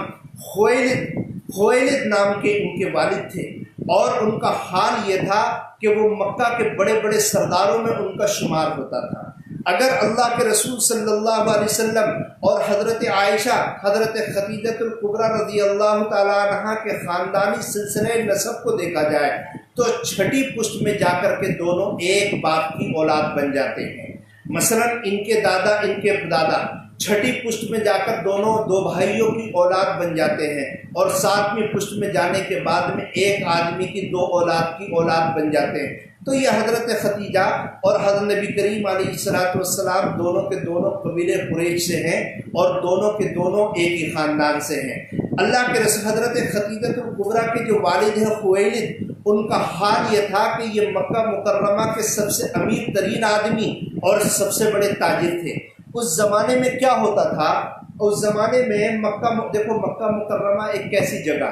خویلد نام کے ان کے والد تھے، اور ان کا حال یہ تھا کہ وہ مکہ کے بڑے بڑے سرداروں میں ان کا شمار ہوتا تھا۔ اگر اللہ کے رسول صلی اللہ علیہ وسلم اور حضرت عائشہ حضرت خدیجۃ الکبریٰ رضی اللہ تعالی عنہ کے خاندانی سلسلے نسب کو دیکھا جائے تو چھٹی پشت میں جا کر کے دونوں ایک باپ کی اولاد بن جاتے ہیں۔ مثلا ان کے دادا، ان کے دادا چھٹی پشت میں جا کر دونوں دو بھائیوں کی اولاد بن جاتے ہیں، اور 7ویں پشت میں جانے کے بعد میں ایک آدمی کی 2 اولاد کی اولاد بن جاتے ہیں۔ تو یہ حضرت خدیجہ اور حضرت نبی کریم علیہ السلام دونوں کے دونوں قبیلے قریش سے ہیں اور دونوں کے دونوں ایک ہی خاندان سے ہیں۔ اللہ کے رسول حضرت خدیجۃ الکبریٰ کے جو والد ہیں خویلد، ان کا حال یہ تھا کہ یہ مکہ مکرمہ کے سب سے امیر ترین آدمی اور سب سے بڑے تاجر تھے۔ اس زمانے میں کیا ہوتا تھا؟ اس زمانے میں مکہ مکرمہ ایک ایسی جگہ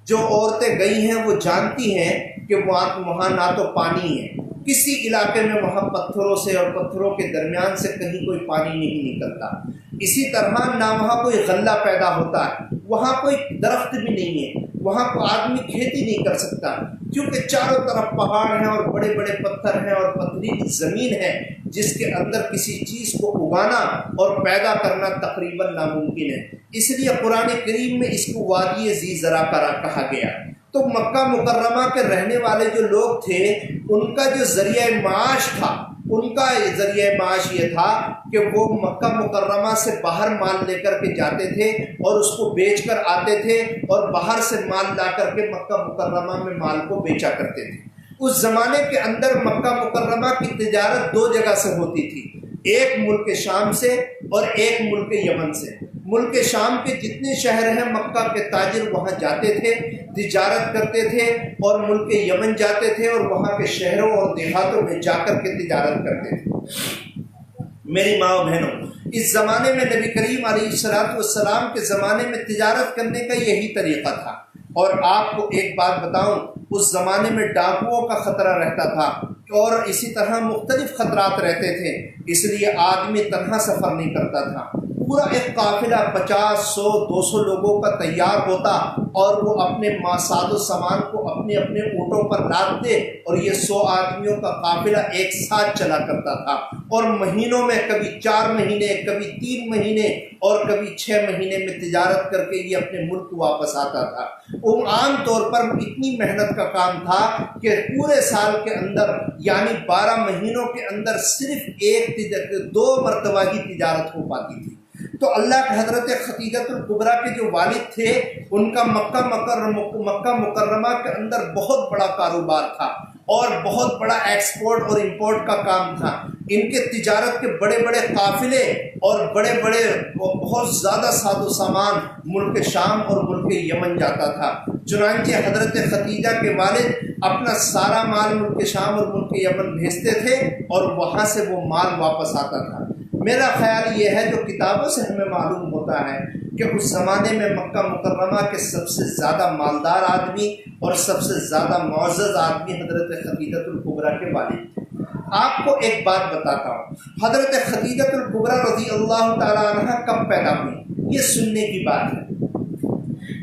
جو عورتیں گئی ہیں وہ جانتی ہیں کہ وہاں نہ تو پانی ہے، کسی علاقے میں وہاں پتھروں سے اور پتھروں کے درمیان سے کہیں کوئی پانی نہیں نکلتا۔ اسی طرح نہ وہاں کوئی غلہ پیدا ہوتا ہے، وہاں کوئی درخت بھی نہیں ہے، وہاں کوئی آدمی کھیتی نہیں کر سکتا، کیونکہ چاروں طرف پہاڑ ہیں اور بڑے بڑے پتھر ہیں اور پتھریلی زمین ہے جس کے اندر کسی چیز کو اگانا اور پیدا کرنا تقریباً ناممکن ہے۔ اس لیے قرآن کریم میں اس کو وادی ذی زرع کہا گیا۔ تو مکہ مکرمہ کے رہنے والے جو لوگ تھے، ان کا جو ذریعہ معاش تھا، ان کا ذریعہ معاش یہ تھا کہ وہ مکہ مکرمہ سے باہر مال لے کر کے جاتے تھے اور اس کو بیچ کر آتے تھے، اور باہر سے مال لا کر کے مکہ مکرمہ میں مال کو بیچا کرتے تھے۔ اس زمانے کے اندر مکہ مکرمہ کی تجارت دو جگہ سے ہوتی تھی، ایک ملک شام سے اور ایک ملک یمن سے۔ ملک شام کے جتنے شہر ہیں مکہ کے تاجر وہاں جاتے تھے، تجارت کرتے تھے، اور ملک یمن جاتے تھے اور وہاں کے شہروں اور دیہاتوں میں جا کر کے تجارت کرتے تھے۔ میری ماں و بہنوں، اس زمانے میں نبی کریم علیہ السلام کے زمانے میں تجارت کرنے کا یہی طریقہ تھا۔ اور آپ کو ایک بات بتاؤں، اس زمانے میں ڈاکوؤں کا خطرہ رہتا تھا اور اسی طرح مختلف خطرات رہتے تھے، اس لیے آدمی تنہا سفر نہیں کرتا تھا۔ پورا ایک قافلہ 50، 100، 200 لوگوں کا تیار ہوتا اور وہ اپنے ساز و سامان کو اپنے اپنے اونٹوں پر لادتے، اور یہ 100 آدمیوں کا قافلہ ایک ساتھ چلا کرتا تھا، اور مہینوں میں کبھی 4 مہینے، کبھی 3 مہینے اور کبھی 6 مہینے میں تجارت کر کے یہ اپنے ملک واپس آتا تھا۔ عام طور پر اتنی محنت کا کام تھا کہ پورے سال کے اندر یعنی 12 مہینوں کے اندر صرف 2 مرتبہ ہی تجارت ہو پاتی تھی۔ تو اللہ کے حضرت خدیجہ الکبریٰ کے جو والد تھے، ان کا مکہ مکرمہ کے اندر بہت بڑا کاروبار تھا اور بہت بڑا ایکسپورٹ اور امپورٹ کا کام تھا۔ ان کے تجارت کے بڑے بڑے قافلے اور بڑے بڑے بہت زیادہ ساز و سامان ملک شام اور ملک یمن جاتا تھا۔ چنانچہ حضرت خدیجہ کے والد اپنا سارا مال ملک شام اور ملک یمن بھیجتے تھے اور وہاں سے وہ مال واپس آتا تھا۔ میرا خیال یہ ہے، جو کتابوں سے ہمیں معلوم ہوتا ہے، کہ اس زمانے میں مکہ مکرمہ کے سب سے زیادہ مالدار آدمی اور سب سے زیادہ معزز آدمی حضرت خدیجہ الکبریٰ کے والد تھے۔ آپ کو ایک بات بتاتا ہوں، حضرت خدیجہ الکبریٰ رضی اللہ تعالیٰ عنہ کب پیدا ہوئی، یہ سننے کی بات ہے۔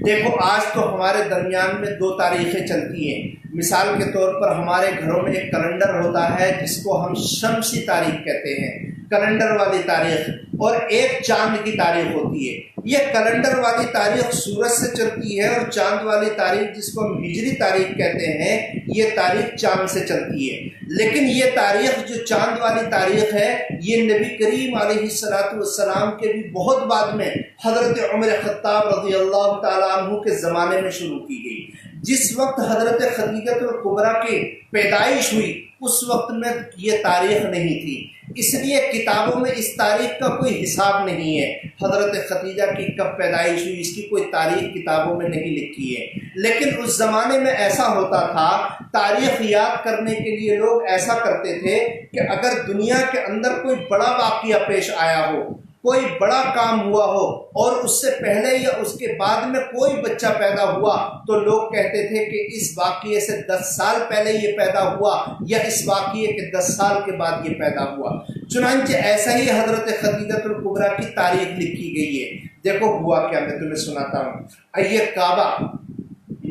دیکھو، آج تو ہمارے درمیان میں 2 تاریخیں چلتی ہیں۔ مثال کے طور پر ہمارے گھروں میں ایک کیلنڈر ہوتا ہے جس کو ہم شمسی تاریخ کہتے ہیں، کیلنڈر والی تاریخ، اور ایک چاند کی تاریخ ہوتی ہے۔ یہ کیلنڈر والی تاریخ سورج سے چلتی ہے، اور چاند والی تاریخ جس کو ہم ہجری تاریخ کہتے ہیں، یہ تاریخ چاند سے چلتی ہے۔ لیکن یہ تاریخ جو چاند والی تاریخ ہے، یہ نبی کریم علیہ السلام کے بھی بہت بعد میں حضرت عمر خطاب رضی اللہ تعالیٰ عنہ کے زمانے میں شروع کی گئی۔ جس وقت حضرت خدیجہ الکبریٰ کی پیدائش ہوئی، اس وقت میں یہ تاریخ نہیں تھی، اس لیے کتابوں میں اس تاریخ کا کوئی حساب نہیں ہے۔ حضرت خدیجہ کی کب پیدائش ہوئی، اس کی کوئی تاریخ کتابوں میں نہیں لکھی ہے۔ لیکن اس زمانے میں ایسا ہوتا تھا، تاریخ یاد کرنے کے لیے لوگ ایسا کرتے تھے کہ اگر دنیا کے اندر کوئی بڑا واقعہ پیش آیا ہو، کوئی بڑا کام ہوا ہو، اور اس سے پہلے یا اس کے بعد میں کوئی بچہ پیدا ہوا، تو لوگ کہتے تھے کہ اس واقعے سے 10 سال پہلے یہ پیدا ہوا، یا اس واقعے کے 10 سال کے بعد یہ پیدا ہوا۔ چنانچہ ایسا ہی حضرت خدیجہ الکبریٰ کی تاریخ لکھی گئی ہے۔ دیکھو ہوا کیا، میں تمہیں سناتا ہوں۔ یہ کعبہ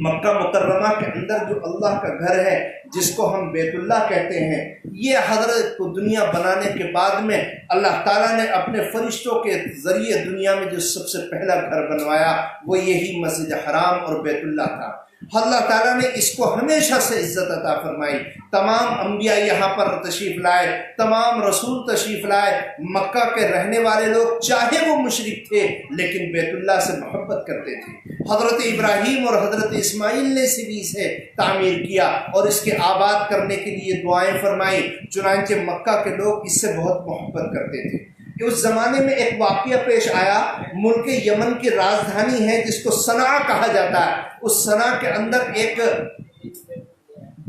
مکہ مکرمہ کے اندر جو اللہ کا گھر ہے، جس کو ہم بیت اللہ کہتے ہیں، یہ حضرت کو دنیا بنانے کے بعد میں اللہ تعالیٰ نے اپنے فرشتوں کے ذریعے دنیا میں جو سب سے پہلا گھر بنوایا، وہ یہی مسجد حرام اور بیت اللہ تھا۔ اللہ تعالیٰ نے اس کو ہمیشہ سے عزت عطا فرمائی۔ تمام انبیاء یہاں پر تشریف لائے، تمام رسول تشریف لائے۔ مکہ کے رہنے والے لوگ چاہے وہ مشرک تھے، لیکن بیت اللہ سے محبت کرتے تھے۔ حضرت ابراہیم اور حضرت اسماعیل نے اسے تعمیر کیا اور اس کے آباد کرنے کے لیے دعائیں فرمائی۔ چنانچہ مکہ کے لوگ اس سے بہت محبت کرتے تھے۔ اس زمانے میں ایک واقعہ پیش آیا، ملک یمن کی راجدھانی ہے جس کو صنعا کہا جاتا ہے، اس صنعا کے اندر ایک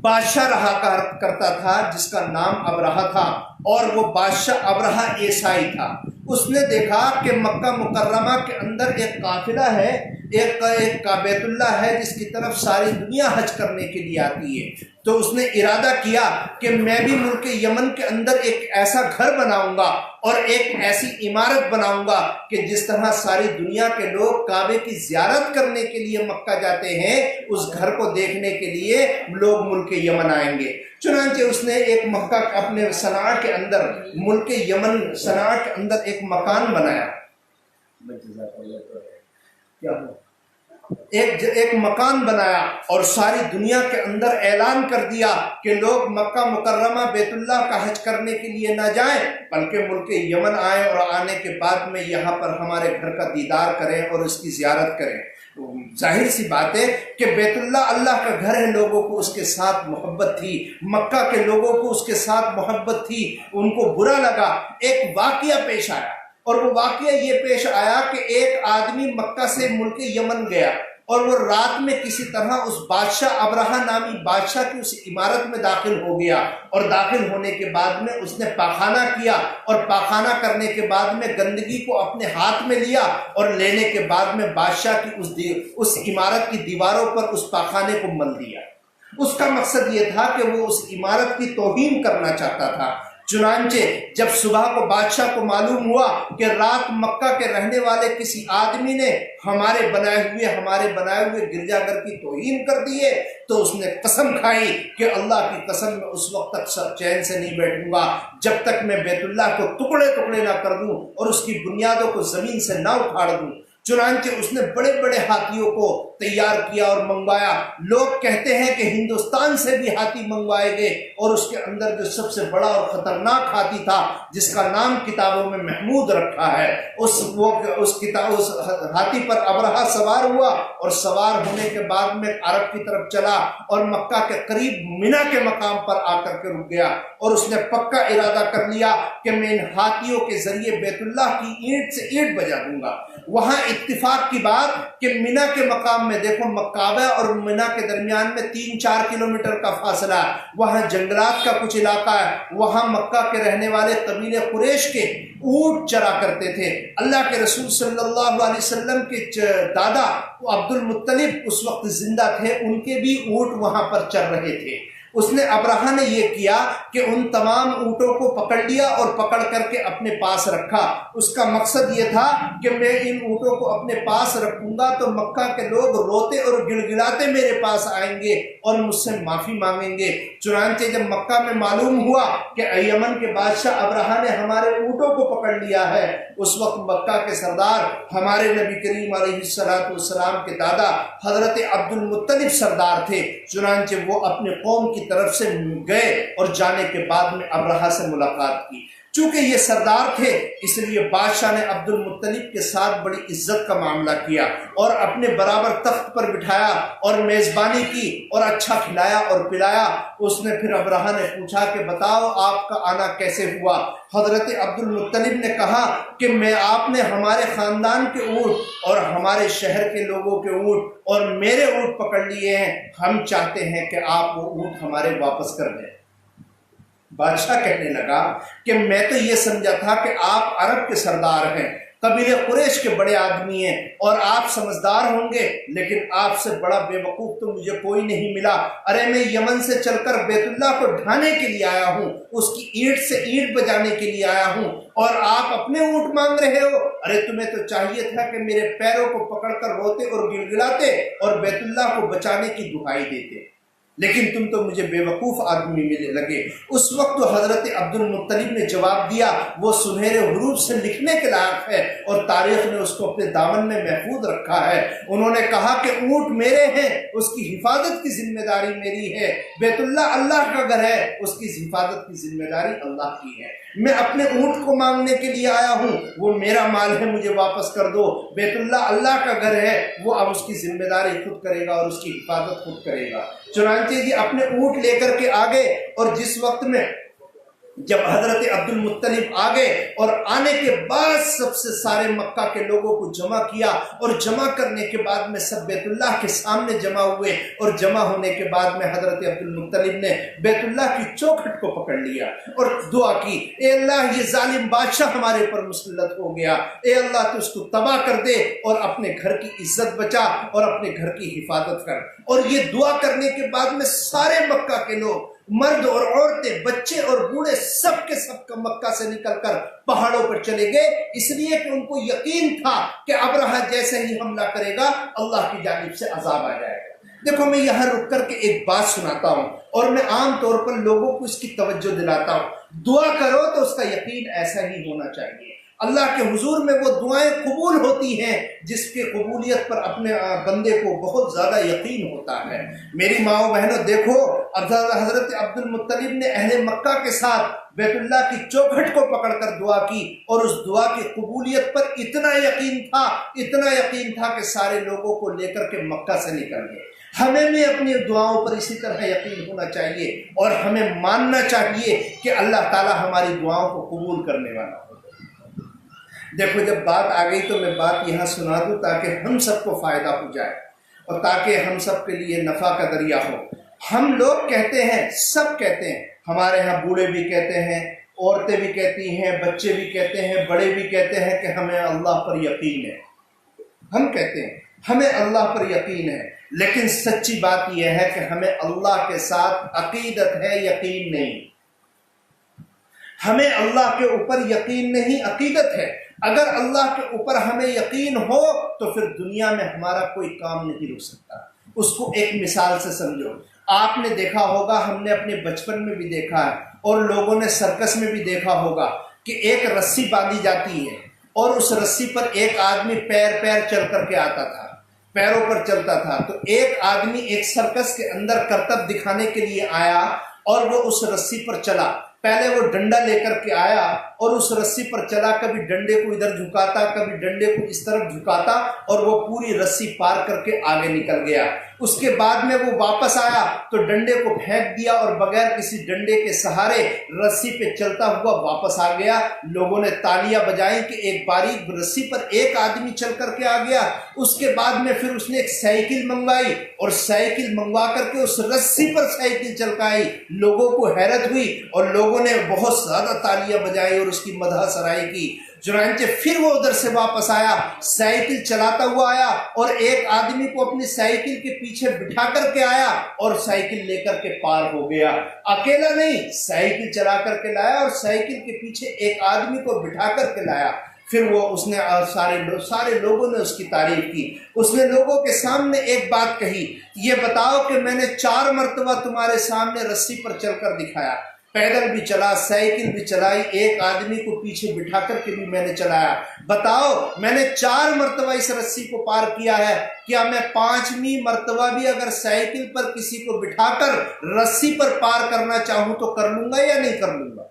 بادشاہ رہا کرتا تھا جس کا نام ابرہہ تھا، اور وہ بادشاہ ابرہہ عیسائی تھا۔ اس نے دیکھا کہ مکہ مکرمہ کے اندر ایک قافلہ ہے، ایک کا بیت اللہ ہے جس کی طرف ساری دنیا حج کرنے کے لیے آتی ہے، تو اس نے ارادہ کیا کہ میں بھی ملک یمن کے اندر ایک ایسا گھر بناؤں گا اور ایک ایسی عمارت بناؤں گا کہ جس طرح ساری دنیا کے لوگ کعبے کی زیارت کرنے کے لیے مکہ جاتے ہیں، اس گھر کو دیکھنے کے لیے لوگ ملک یمن آئیں گے۔ چنانچہ اس نے ایک مکہ اپنے صنعاء کے اندر، ملک یمن صنعاء کے اندر ایک مکان بنایا، ایک مکان بنایا اور ساری دنیا کے اندر اعلان کر دیا کہ لوگ مکہ مکرمہ بیت اللہ کا حج کرنے کے لیے نہ جائیں بلکہ ملک یمن آئیں، اور آنے کے بعد میں یہاں پر ہمارے گھر کا دیدار کریں اور اس کی زیارت کریں۔ ظاہر سی بات ہے کہ بیت اللہ اللہ کا گھر ہے، لوگوں کو اس کے ساتھ محبت تھی، مکہ کے لوگوں کو اس کے ساتھ محبت تھی، ان کو برا لگا۔ ایک واقعہ پیش آیا، اور وہ واقعہ یہ پیش آیا کہ ایک آدمی مکہ سے ملک یمن گیا اور وہ رات میں کسی طرح اس بادشاہ ابرہہ نامی بادشاہ کی اس عمارت میں داخل ہو گیا، اور داخل ہونے کے بعد میں اس نے پاخانہ کیا، اور پاخانہ کرنے کے بعد میں گندگی کو اپنے ہاتھ میں لیا، اور لینے کے بعد میں بادشاہ کی اس عمارت کی دیواروں پر اس پاخانے کو مل دیا۔ اس کا مقصد یہ تھا کہ وہ اس عمارت کی توہین کرنا چاہتا تھا۔ چنانچہ جب صبح کو بادشاہ کو معلوم ہوا کہ رات مکہ کے رہنے والے کسی آدمی نے ہمارے بنائے ہوئے گرجا گھر کی توہین کر دی ہے، تو اس نے قسم کھائی کہ اللہ کی قسم میں اس وقت تک چین سے نہیں بیٹھوں گا جب تک میں بیت اللہ کو ٹکڑے ٹکڑے نہ کر دوں اور اس کی بنیادوں کو زمین سے نہ اکھاڑ دوں۔ چنانچہ اس نے بڑے بڑے ہاتھیوں کو تیار کیا اور منگوایا۔ لوگ کہتے ہیں کہ ہندوستان سے بھی ہاتھی منگوائے گئے، اور اس کے اندر جو سب سے بڑا اور خطرناک ہاتھی تھا جس کا نام کتابوں میں محمود رکھا ہے، اس ہاتھی پر ابرہہ سوار ہوا، اور سوار ہونے کے بعد میں عرب کی طرف چلا اور مکہ کے قریب منی کے مقام پر آ کر کے رک گیا، اور اس نے پکا ارادہ کر لیا کہ میں ان ہاتھیوں کے ذریعے بیت اللہ کی اینٹ سے اینٹ بجا دوں گا۔ وہاں اتفاق کی بات کہ منی کے مقام میں دیکھو، کعبہ اور منی کے درمیان میں 3-4 کلومیٹر کا فاصلہ ہے، وہاں جنگلات کا کچھ علاقہ ہے، وہاں مکہ کے رہنے والے قبیلے قریش کے اونٹ چرا کرتے تھے۔ اللہ کے رسول صلی اللہ علیہ وسلم کے دادا عبد المطلب اس وقت زندہ تھے، ان کے بھی اونٹ وہاں پر چر رہے تھے۔ اس نے ابرہہ نے یہ کیا کہ ان تمام اونٹوں کو پکڑ لیا اور پکڑ کر کے اپنے پاس رکھا۔ اس کا مقصد یہ تھا کہ میں ان اونٹوں کو اپنے پاس رکھوں گا تو مکہ کے لوگ روتے اور گڑ گڑاتے میرے پاس آئیں گے اور مجھ سے معافی مانگیں گے۔ چنانچہ جب مکہ میں معلوم ہوا کہ یمن کے بادشاہ ابرہہ نے ہمارے اونٹوں کو پکڑ لیا ہے، اس وقت مکہ کے سردار ہمارے نبی کریم علیہ السلام کے دادا حضرت عبد المطلب سردار تھے۔ چنانچہ وہ اپنے قوم کی طرف سے گئے اور جانے کے بعد میں ابرہہ سے ملاقات کی۔ چونکہ یہ سردار تھے اس لیے بادشاہ نے عبد المطلب کے ساتھ بڑی عزت کا معاملہ کیا اور اپنے برابر تخت پر بٹھایا اور میزبانی کی اور اچھا کھلایا اور پلایا۔ اس نے پھر ابرہہ نے پوچھا کہ بتاؤ آپ کا آنا کیسے ہوا؟ حضرت عبد المطلب نے کہا کہ آپ نے ہمارے خاندان کے اونٹ اور ہمارے شہر کے لوگوں کے اونٹ اور میرے اونٹ پکڑ لیے ہیں، ہم چاہتے ہیں کہ آپ وہ اونٹ ہمارے واپس کر دیں۔ بادشاہ کہنے لگا کہ میں تو یہ سمجھا تھا کہ آپ عرب کے سردار ہیں، قبیلے قریش کے بڑے آدمی ہیں اور آپ سمجھدار ہوں گے، لیکن آپ سے بڑا بے وقوف تو مجھے کوئی نہیں ملا۔ ارے میں یمن سے چل کر بیت اللہ کو ڈھانے کے لیے آیا ہوں، اس کی اینٹ سے اینٹ بجانے کے لیے آیا ہوں، اور آپ اپنے اونٹ مانگ رہے ہو؟ ارے تمہیں تو چاہیے تھا کہ میرے پیروں کو پکڑ کر روتے اور گڑ گڑاتے اور بیت اللہ کو بچانے کی دعائی دیتے، لیکن تم تو مجھے بے وقوف آدمی ملنے لگے۔ اس وقت تو حضرت عبد المطلب نے جواب دیا، وہ سنہرے حروف سے لکھنے کے لائق ہے اور تاریخ نے اس کو اپنے دامن میں محفوظ رکھا ہے۔ انہوں نے کہا کہ اونٹ میرے ہیں، اس کی حفاظت کی ذمہ داری میری ہے، بیت اللہ اللہ کا گھر ہے، اس کی حفاظت کی ذمہ داری اللہ کی ہے۔ میں اپنے اونٹ کو مانگنے کے لیے آیا ہوں، وہ میرا مال ہے، مجھے واپس کر دو۔ بیت اللہ اللہ کا گھر ہے، وہ اب اس کی ذمہ داری خود کرے گا اور اس کی حفاظت خود کرے گا۔ چنانچہ یہ اپنے اونٹ لے کر کے آگے، اور جس وقت میں جب حضرت عبد المطلب آ گئے اور آنے کے بعد سب سے سارے مکہ کے لوگوں کو جمع کیا، اور جمع کرنے کے بعد میں سب بیت اللہ کے سامنے جمع ہوئے، اور جمع ہونے کے بعد میں حضرت عبد المطلب نے بیت اللہ کی چوکھٹ کو پکڑ لیا اور دعا کی، اے اللہ یہ ظالم بادشاہ ہمارے پر مسلط ہو گیا، اے اللہ تو اس کو تباہ کر دے اور اپنے گھر کی عزت بچا اور اپنے گھر کی حفاظت کر۔ اور یہ دعا کرنے کے بعد میں سارے مکہ کے لوگ، مرد اور عورتیں، بچے اور بوڑھے، سب کے سب کا مکہ سے نکل کر پہاڑوں پر چلے گئے، اس لیے کہ ان کو یقین تھا کہ ابرہہ جیسے ہی حملہ کرے گا اللہ کی جانب سے عذاب آ جائے گا۔ دیکھو میں یہاں رک کر کے ایک بات سناتا ہوں اور میں عام طور پر لوگوں کو اس کی توجہ دلاتا ہوں، دعا کرو تو اس کا یقین ایسا ہی ہونا چاہیے۔ اللہ کے حضور میں وہ دعائیں قبول ہوتی ہیں جس کی قبولیت پر اپنے بندے کو بہت زیادہ یقین ہوتا ہے۔ میری ماؤں بہنوں دیکھو، حضرت عبد المطلب نے اہل مکہ کے ساتھ بیت اللہ کی چوکھٹ کو پکڑ کر دعا کی، اور اس دعا کی قبولیت پر اتنا یقین تھا کہ سارے لوگوں کو لے کر کے مکہ سے نکل گئے۔ ہمیں بھی اپنی دعاؤں پر اسی طرح یقین ہونا چاہیے اور ہمیں ماننا چاہیے کہ اللہ تعالی ہماری دعاؤں کو قبول کرنے والا ہو۔ دیکھو جب بات آ گئی تو میں بات یہاں سنا دوں تاکہ ہم سب کو فائدہ ہو جائے اور تاکہ ہم سب کے لیے نفع کا ذریعہ ہو۔ ہم لوگ کہتے ہیں، سب کہتے ہیں، ہمارے ہاں بوڑھے بھی کہتے ہیں، عورتیں بھی کہتی ہیں، بچے بھی کہتے ہیں، بڑے بھی کہتے ہیں کہ ہمیں اللہ پر یقین ہے۔ ہم کہتے ہیں ہمیں اللہ پر یقین ہے، لیکن سچی بات یہ ہے کہ ہمیں اللہ کے ساتھ عقیدت ہے، یقین نہیں۔ ہمیں اللہ کے اوپر یقین نہیں، عقیدت ہے۔ اگر اللہ کے اوپر ہمیں یقین ہو تو پھر دنیا میں ہمارا کوئی کام نہیں رک سکتا۔ اس کو ایک مثال سے سمجھو، آپ نے دیکھا ہوگا، ہم نے اپنے بچپن میں بھی دیکھا ہے اور لوگوں نے سرکس میں بھی دیکھا ہوگا کہ ایک رسی باندھی جاتی ہے اور اس رسی پر ایک آدمی پیر چل کر کے آتا تھا، پیروں پر چلتا تھا۔ تو ایک آدمی ایک سرکس کے اندر کرتب دکھانے کے لیے آیا اور وہ اس رسی پر چلا۔ پہلے وہ ڈنڈا لے کر کے آیا اور اس رسی پر چلا، کبھی ڈنڈے کو ادھر جھکاتا، کبھی ڈنڈے کو اس طرف جھکاتا، اور وہ پوری رسی پار کر کے آگے نکل گیا۔ اس کے بعد میں وہ واپس آیا تو ڈنڈے کو پھینک دیا اور بغیر کسی ڈنڈے کے سہارے رسی پہ چلتا ہوا واپس آ گیا۔ لوگوں نے تالیاں بجائیں کہ ایک باریک رسی پر ایک آدمی چل کر کے آ گیا۔ اس کے بعد میں پھر اس نے ایک سائیکل منگوائی اور سائیکل منگوا کر کے اس رسی پر سائیکل چلکائی۔ لوگوں کو حیرت ہوئی اور لوگوں نے بہت زیادہ تالیاں بجائی اور اس کی مدح سرائی کی۔ چنانچہ پھر وہ ادھر سے واپس آیا، سائیکل چلاتا ہوا آیا اور ایک آدمی کو اپنی سائیکل کے پیچھے بٹھا کر کے آیا اور سائیکل لے کر کے پار ہو گیا۔ اکیلا نہیں، سائیکل چلا کر کے لایا اور سائیکل کے پیچھے ایک آدمی کو بٹھا کر کے لایا۔ پھر وہ اس نے سارے لوگوں نے اس کی تعریف کی۔ اس نے لوگوں کے سامنے ایک بات کہی، یہ بتاؤ کہ میں نے 4 مرتبہ تمہارے سامنے رسی پر چل کر دکھایا، پیدل بھی چلا، سائیکل بھی چلائی، ایک آدمی کو پیچھے بٹھا کر کے بھی میں نے چلایا، بتاؤ میں نے 4 مرتبہ اس رسی کو پار کیا ہے، کیا میں 5ویں مرتبہ بھی اگر سائیکل پر کسی کو بٹھا کر رسی پر پار کرنا چاہوں تو کر لوں گا یا نہیں کر لوں گا؟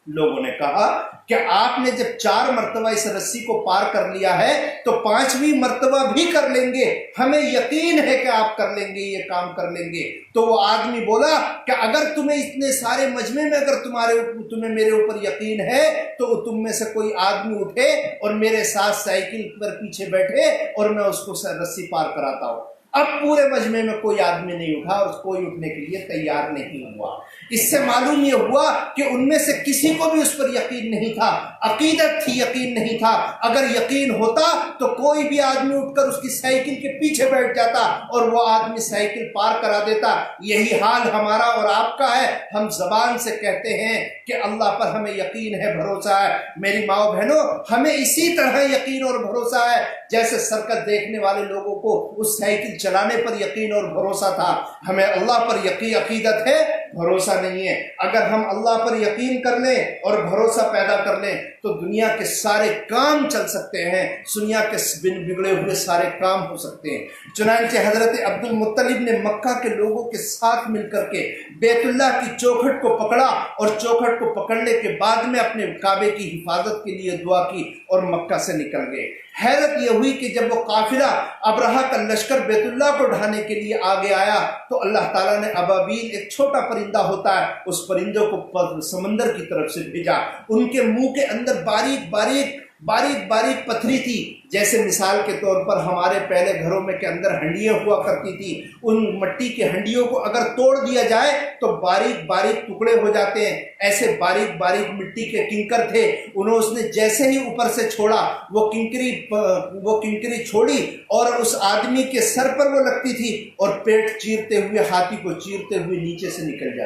لوگوں نے کہا کہ آپ نے جب 4 مرتبہ اس رسی کو پار کر لیا ہے تو 5ویں مرتبہ بھی کر لیں گے، ہمیں یقین ہے کہ آپ کر لیں گے، یہ کام کر لیں گے۔ تو وہ آدمی بولا کہ اگر تمہیں اتنے سارے مجمع میں اگر تمہیں میرے اوپر یقین ہے تو تم میں سے کوئی آدمی اٹھے اور میرے ساتھ سائیکل پر پیچھے بیٹھے اور میں اس کو رسی پار کراتا ہوں۔ اب پورے مجمع میں کوئی آدمی نہیں اٹھا اور کوئی اٹھنے کے لیے تیار نہیں ہوا۔ اس سے معلوم یہ ہوا کہ ان میں سے کسی کو بھی اس پر یقین نہیں تھا، عقیدت تھی، یقین نہیں تھا۔ اگر یقین ہوتا تو کوئی بھی آدمی اٹھ کر اس کی سائیکل کے پیچھے بیٹھ جاتا اور وہ آدمی سائیکل پار کرا دیتا۔ یہی حال ہمارا اور آپ کا ہے۔ ہم زبان سے کہتے ہیں کہ اللہ پر ہمیں یقین ہے، بھروسہ ہے۔ میری ماں بہنوں، ہمیں اسی طرح یقین اور بھروسہ ہے جیسے سرکت دیکھنے والے لوگوں کو اس سائیکل چلانے پر یقین اور بھروسہ تھا۔ ہمیں اللہ پر عقیدت ہے، بھروسہ نہیں ہے۔ اگر ہم اللہ پر یقین کر لیں اور بھروسہ پیدا کر لیں تو دنیا کے سارے کام چل سکتے ہیں، دنیا کے بگڑے ہوئے سارے کام ہو سکتے ہیں۔ چنانچہ حضرت عبد المطلب نے مکہ کے لوگوں کے ساتھ مل کر کے بیت اللہ کی چوکھٹ کو پکڑا اور چوکھٹ کو پکڑنے کے بعد میں اپنے کعبے کی حفاظت کے لیے دعا کی اور مکہ سے نکل گئے۔ حیرت یہ ہوئی کہ جب وہ قافلہ ابرہہ کا لشکر بیت اللہ کو ڈھانے کے لیے آگے آیا تو اللہ تعالیٰ نے ابابیل، ایک چھوٹا پرندہ ہوتا ہے اس پرندوں کو سمندر کی طرف سے بھیجا. ان کے منہ کے اندر باریک باریک پتھری تھی. جیسے مثال کے طور پر ہمارے پہلے گھروں میں کے اندر ہنڈیاں ہوا کرتی تھی, ان مٹی کی ہنڈیوں کو اگر توڑ دیا جائے تو باریک ٹکڑے ہو جاتے ہیں. ایسے باریک مٹی کے کنکر تھے. اس نے جیسے ہی اوپر سے چھوڑا وہ کنکری چھوڑی اور اس آدمی کے سر پر وہ لگتی تھی اور پیٹ چیرتے ہوئے, ہاتھی کو چیرتے ہوئے نیچے سے نکل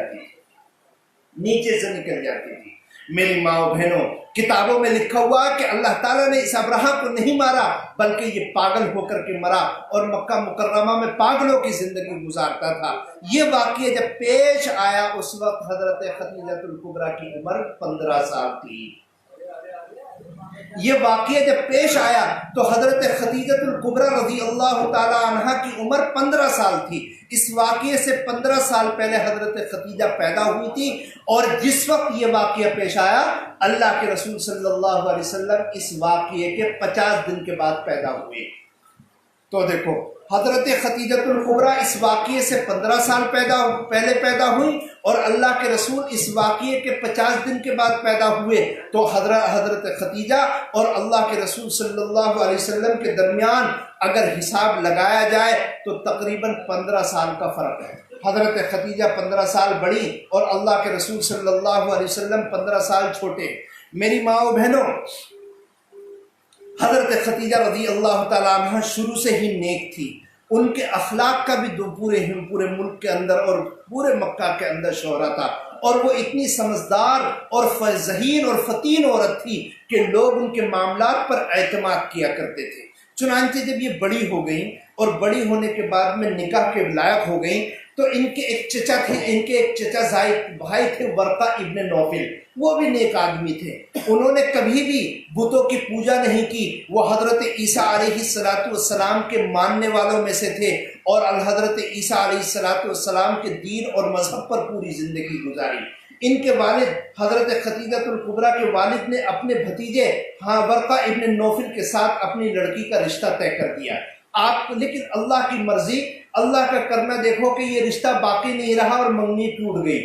جاتی تھی. میری ماں و بہنوں, کتابوں میں لکھا ہوا کہ اللہ تعالیٰ نے اس ابرہہ کو نہیں مارا بلکہ یہ پاگل ہو کر کے مرا اور مکہ مکرمہ میں پاگلوں کی زندگی گزارتا تھا. یہ واقعہ جب پیش آیا اس وقت حضرت خدیجہ الکبریٰ کی عمر 15 سال تھی. یہ واقعہ جب پیش آیا تو حضرت خدیجہ الکبریٰ رضی اللہ تعالی عنہا کی عمر 15 سال تھی. اس واقعے سے 15 سال پہلے حضرت خدیجہ پیدا ہوئی تھی اور جس وقت یہ واقعہ پیش آیا اللہ کے رسول صلی اللہ علیہ وسلم اس واقعے کے 50 دن کے بعد پیدا ہوئے. تو دیکھو حضرت خدیجہ الکبریٰ اس واقعے سے 15 سال پہلے پیدا ہوئی اور اللہ کے رسول اس واقعے کے 50 دن کے بعد پیدا ہوئے. تو حضرت خدیجہ اور اللہ کے رسول صلی اللہ علیہ وسلم کے درمیان اگر حساب لگایا جائے تو تقریباً 15 سال کا فرق ہے. حضرت خدیجہ 15 سال بڑی اور اللہ کے رسول صلی اللہ علیہ وسلم 15 سال چھوٹے. میری ماں و بہنوں, حضرت خدیجہ رضی اللہ تعالیٰ عنہ شروع سے ہی نیک تھی. ان کے اخلاق کا بھی پورے ملک کے اندر اور پورے مکہ کے اندر شہرہ تھا اور وہ اتنی سمجھدار اور ذہین اور فطین عورت تھی کہ لوگ ان کے معاملات پر اعتماد کیا کرتے تھے. چنانچہ جب یہ بڑی ہو گئیں اور بڑی ہونے کے بعد میں نکاح کے لائق ہو گئیں تو ان کے ایک چچا زائد بھائی تھے ورقہ ابن نوفل. وہ بھی نیک آدمی تھے. انہوں نے کبھی بھی بتوں کی پوجا نہیں کی. وہ حضرت عیسیٰ علیہ السلام کے ماننے والوں میں سے تھے اور حضرت عیسیٰ علیہ السلام کے دین اور مذہب پر پوری زندگی گزاری. ان کے والد حضرت خدیجہ الکبریٰ کے والد نے اپنے بھتیجے ورقہ ابن نوفل کے ساتھ اپنی لڑکی کا رشتہ طے کر دیا. لیکن اللہ کی مرضی, اللہ کا کرنا دیکھو کہ یہ رشتہ باقی نہیں رہا اور منگنی ٹوٹ گئی.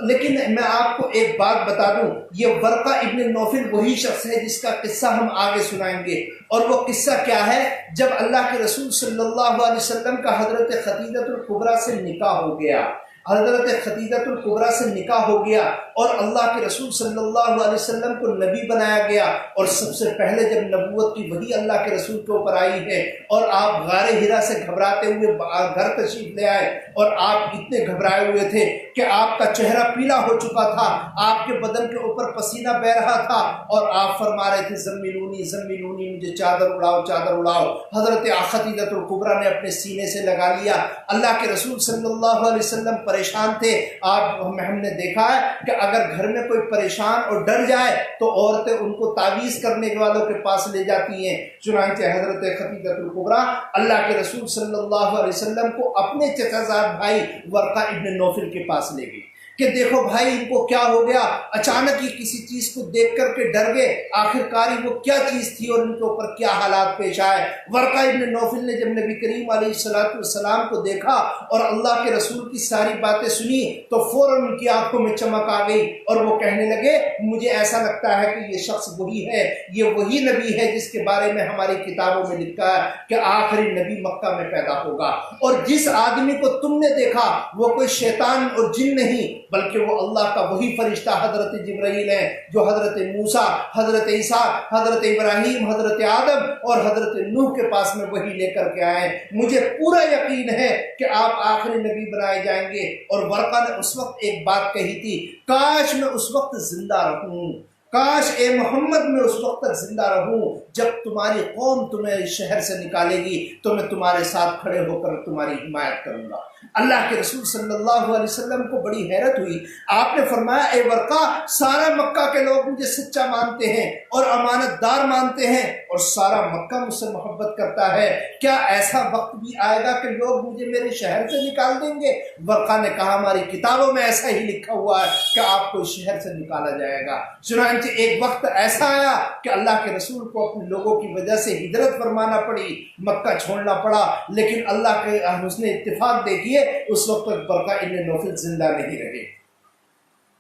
لیکن میں آپ کو ایک بات بتا دوں, یہ ورقہ ابن نوفل وہی شخص ہے جس کا قصہ ہم آگے سنائیں گے. اور وہ قصہ کیا ہے؟ جب اللہ کے رسول صلی اللہ علیہ وسلم کا حضرت خدیجہ الکبریٰ سے نکاح ہو گیا, حضرت خدیجہ الکبریٰ سے نکاح ہو گیا اور اللہ کے رسول صلی اللہ علیہ وسلم کو نبی بنایا گیا. اور سب سے پہلے جب نبوت کی وحی اللہ کے رسول کے اوپر آئی ہے اور آپ غار ہرا سے گھبراتے ہوئے گھر تشریف لے آئے اور آپ اتنے گھبرائے ہوئے تھے کہ آپ کا چہرہ پیلا ہو چکا تھا, آپ کے بدن کے اوپر پسینہ بہ رہا تھا اور آپ فرما رہے تھے زمینونی مجھے چادر اڑاؤ. حضرت خدیجہ الکبریٰ نے اپنے سینے سے لگا لیا. اللہ کے رسول صلی اللہ علیہ وسلم پریشان تھے. ہم نے دیکھا ہے کہ اگر گھر میں کوئی پریشان اور ڈر جائے تو عورتیں ان کو تعویذ کرنے والوں کے پاس لے جاتی ہیں. چنانچہ حضرت خدیجہ الکبریٰ اللہ کے رسول صلی اللہ علیہ وسلم کو اپنے چچا زاد بھائی ورقہ ابن نوفل کے پاس لے گئی کہ دیکھو بھائی ان کو کیا ہو گیا, اچانک ہی کسی چیز کو دیکھ کر کے ڈر گئے, آخرکار وہ کیا چیز تھی اور ان کے اوپر کیا حالات پیش آئے. ورقہ ابن نوفل نے جب نبی کریم علیہ السلام کو دیکھا اور اللہ کے رسول کی ساری باتیں سنی تو فوراً ان کی آنکھوں میں چمک آ گئی اور وہ کہنے لگے مجھے ایسا لگتا ہے کہ یہ شخص وہی ہے, یہ وہی نبی ہے جس کے بارے میں ہماری کتابوں میں لکھا ہے کہ آخری نبی مکہ میں پیدا ہوگا. اور جس آدمی کو تم نے دیکھا وہ کوئی شیطان اور جن نہیں بلکہ وہ اللہ کا وہی فرشتہ حضرت جبرائیل ہے جو حضرت موسیٰ, حضرت عیسیٰ, حضرت ابراہیم, حضرت آدم اور حضرت نوح کے پاس میں وہی لے کر کے آئے. مجھے پورا یقین ہے کہ آپ آخری نبی بنائے جائیں گے. اور ورقہ نے اس وقت ایک بات کہی تھی, کاش میں اس وقت زندہ رہوں, کاش اے محمد میں اس وقت تک زندہ رہوں جب تمہاری قوم تمہیں شہر سے نکالے گی تو میں تمہارے ساتھ کھڑے ہو کر تمہاری حمایت کروں گا. اللہ کے رسول صلی اللہ علیہ وسلم کو بڑی حیرت ہوئی. آپ نے فرمایا اے ورقہ, سارا مکہ کے لوگ مجھے سچا مانتے ہیں اور امانت دار مانتے ہیں اور سارا مکہ مجھ سے محبت کرتا ہے, کیا ایسا وقت بھی آئے گا کہ لوگ مجھے میرے شہر سے نکال دیں گے؟ ورقہ نے کہا ہماری کتابوں میں ایسا ہی لکھا ہوا ہے کہ آپ کو اس شہر سے نکالا جائے گا. چنانچہ چنانچہ ایک وقت ایسا آیا کہ اللہ کے رسول کو اپنے لوگوں کی وجہ سے ہجرت فرمانا پڑی، مکہ چھوڑنا پڑا، لیکن اللہ کے حسن اتفاق دیکھیے اس وقت تک برقہ ابن نوفل زندہ نہیں رہے،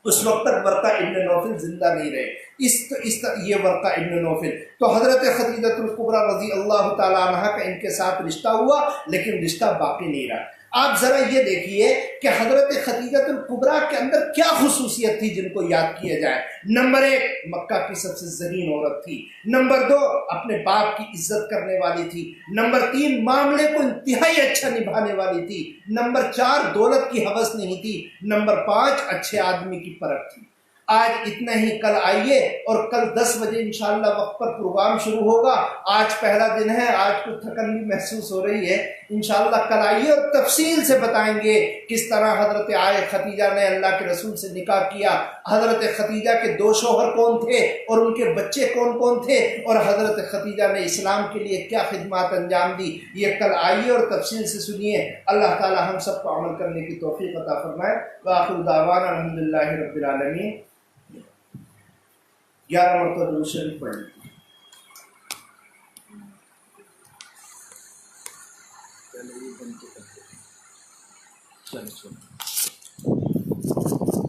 اس وقت تک ورقہ ابن نوفل زندہ نہیں رہے۔ یہ ورقہ ابن نوفل تو حضرت خدیجہ الکبریٰ رضی اللہ تعالیٰ عنہ کا ان کے ساتھ رشتہ ہوا، لیکن رشتہ باقی نہیں رہا۔ آپ ذرا یہ دیکھیے کہ حضرت خدیجہ الکبریٰ کے اندر کیا خصوصیت تھی جن کو یاد کیا جائے۔ نمبر 1 مکہ کی سب سے زرین عورت تھی، نمبر 2 اپنے باپ کی عزت کرنے والی تھی، نمبر 3 معاملے کو انتہائی اچھا نبھانے والی تھی، نمبر 4 دولت کی ہوس نہیں تھی، نمبر 5 اچھے آدمی کی پرکھ تھی۔ آج اتنا ہی، کل آئیے اور کل 10 بجے انشاءاللہ وقت پر پروگرام شروع ہوگا۔ آج پہلا دن ہے، آج کچھ تھکن بھی محسوس ہو رہی ہے، انشاءاللہ کل آئیے اور تفصیل سے بتائیں گے کس طرح حضرت خدیجہ نے اللہ کے رسول سے نکاح کیا، حضرت خدیجہ کے 2 شوہر کون تھے اور ان کے بچے کون کون تھے، اور حضرت خدیجہ نے اسلام کے لیے کیا خدمات انجام دی۔ یہ کل آئیے اور تفصیل سے سنیے۔ اللہ تعالی ہم سب کو عمل کرنے کی توفیق عطا فرمائے۔ وآخر دعوانا الحمدللہ رب العالمین۔ 11 مرتبہ درود شریف پڑھ لیتے ہیں۔ چلو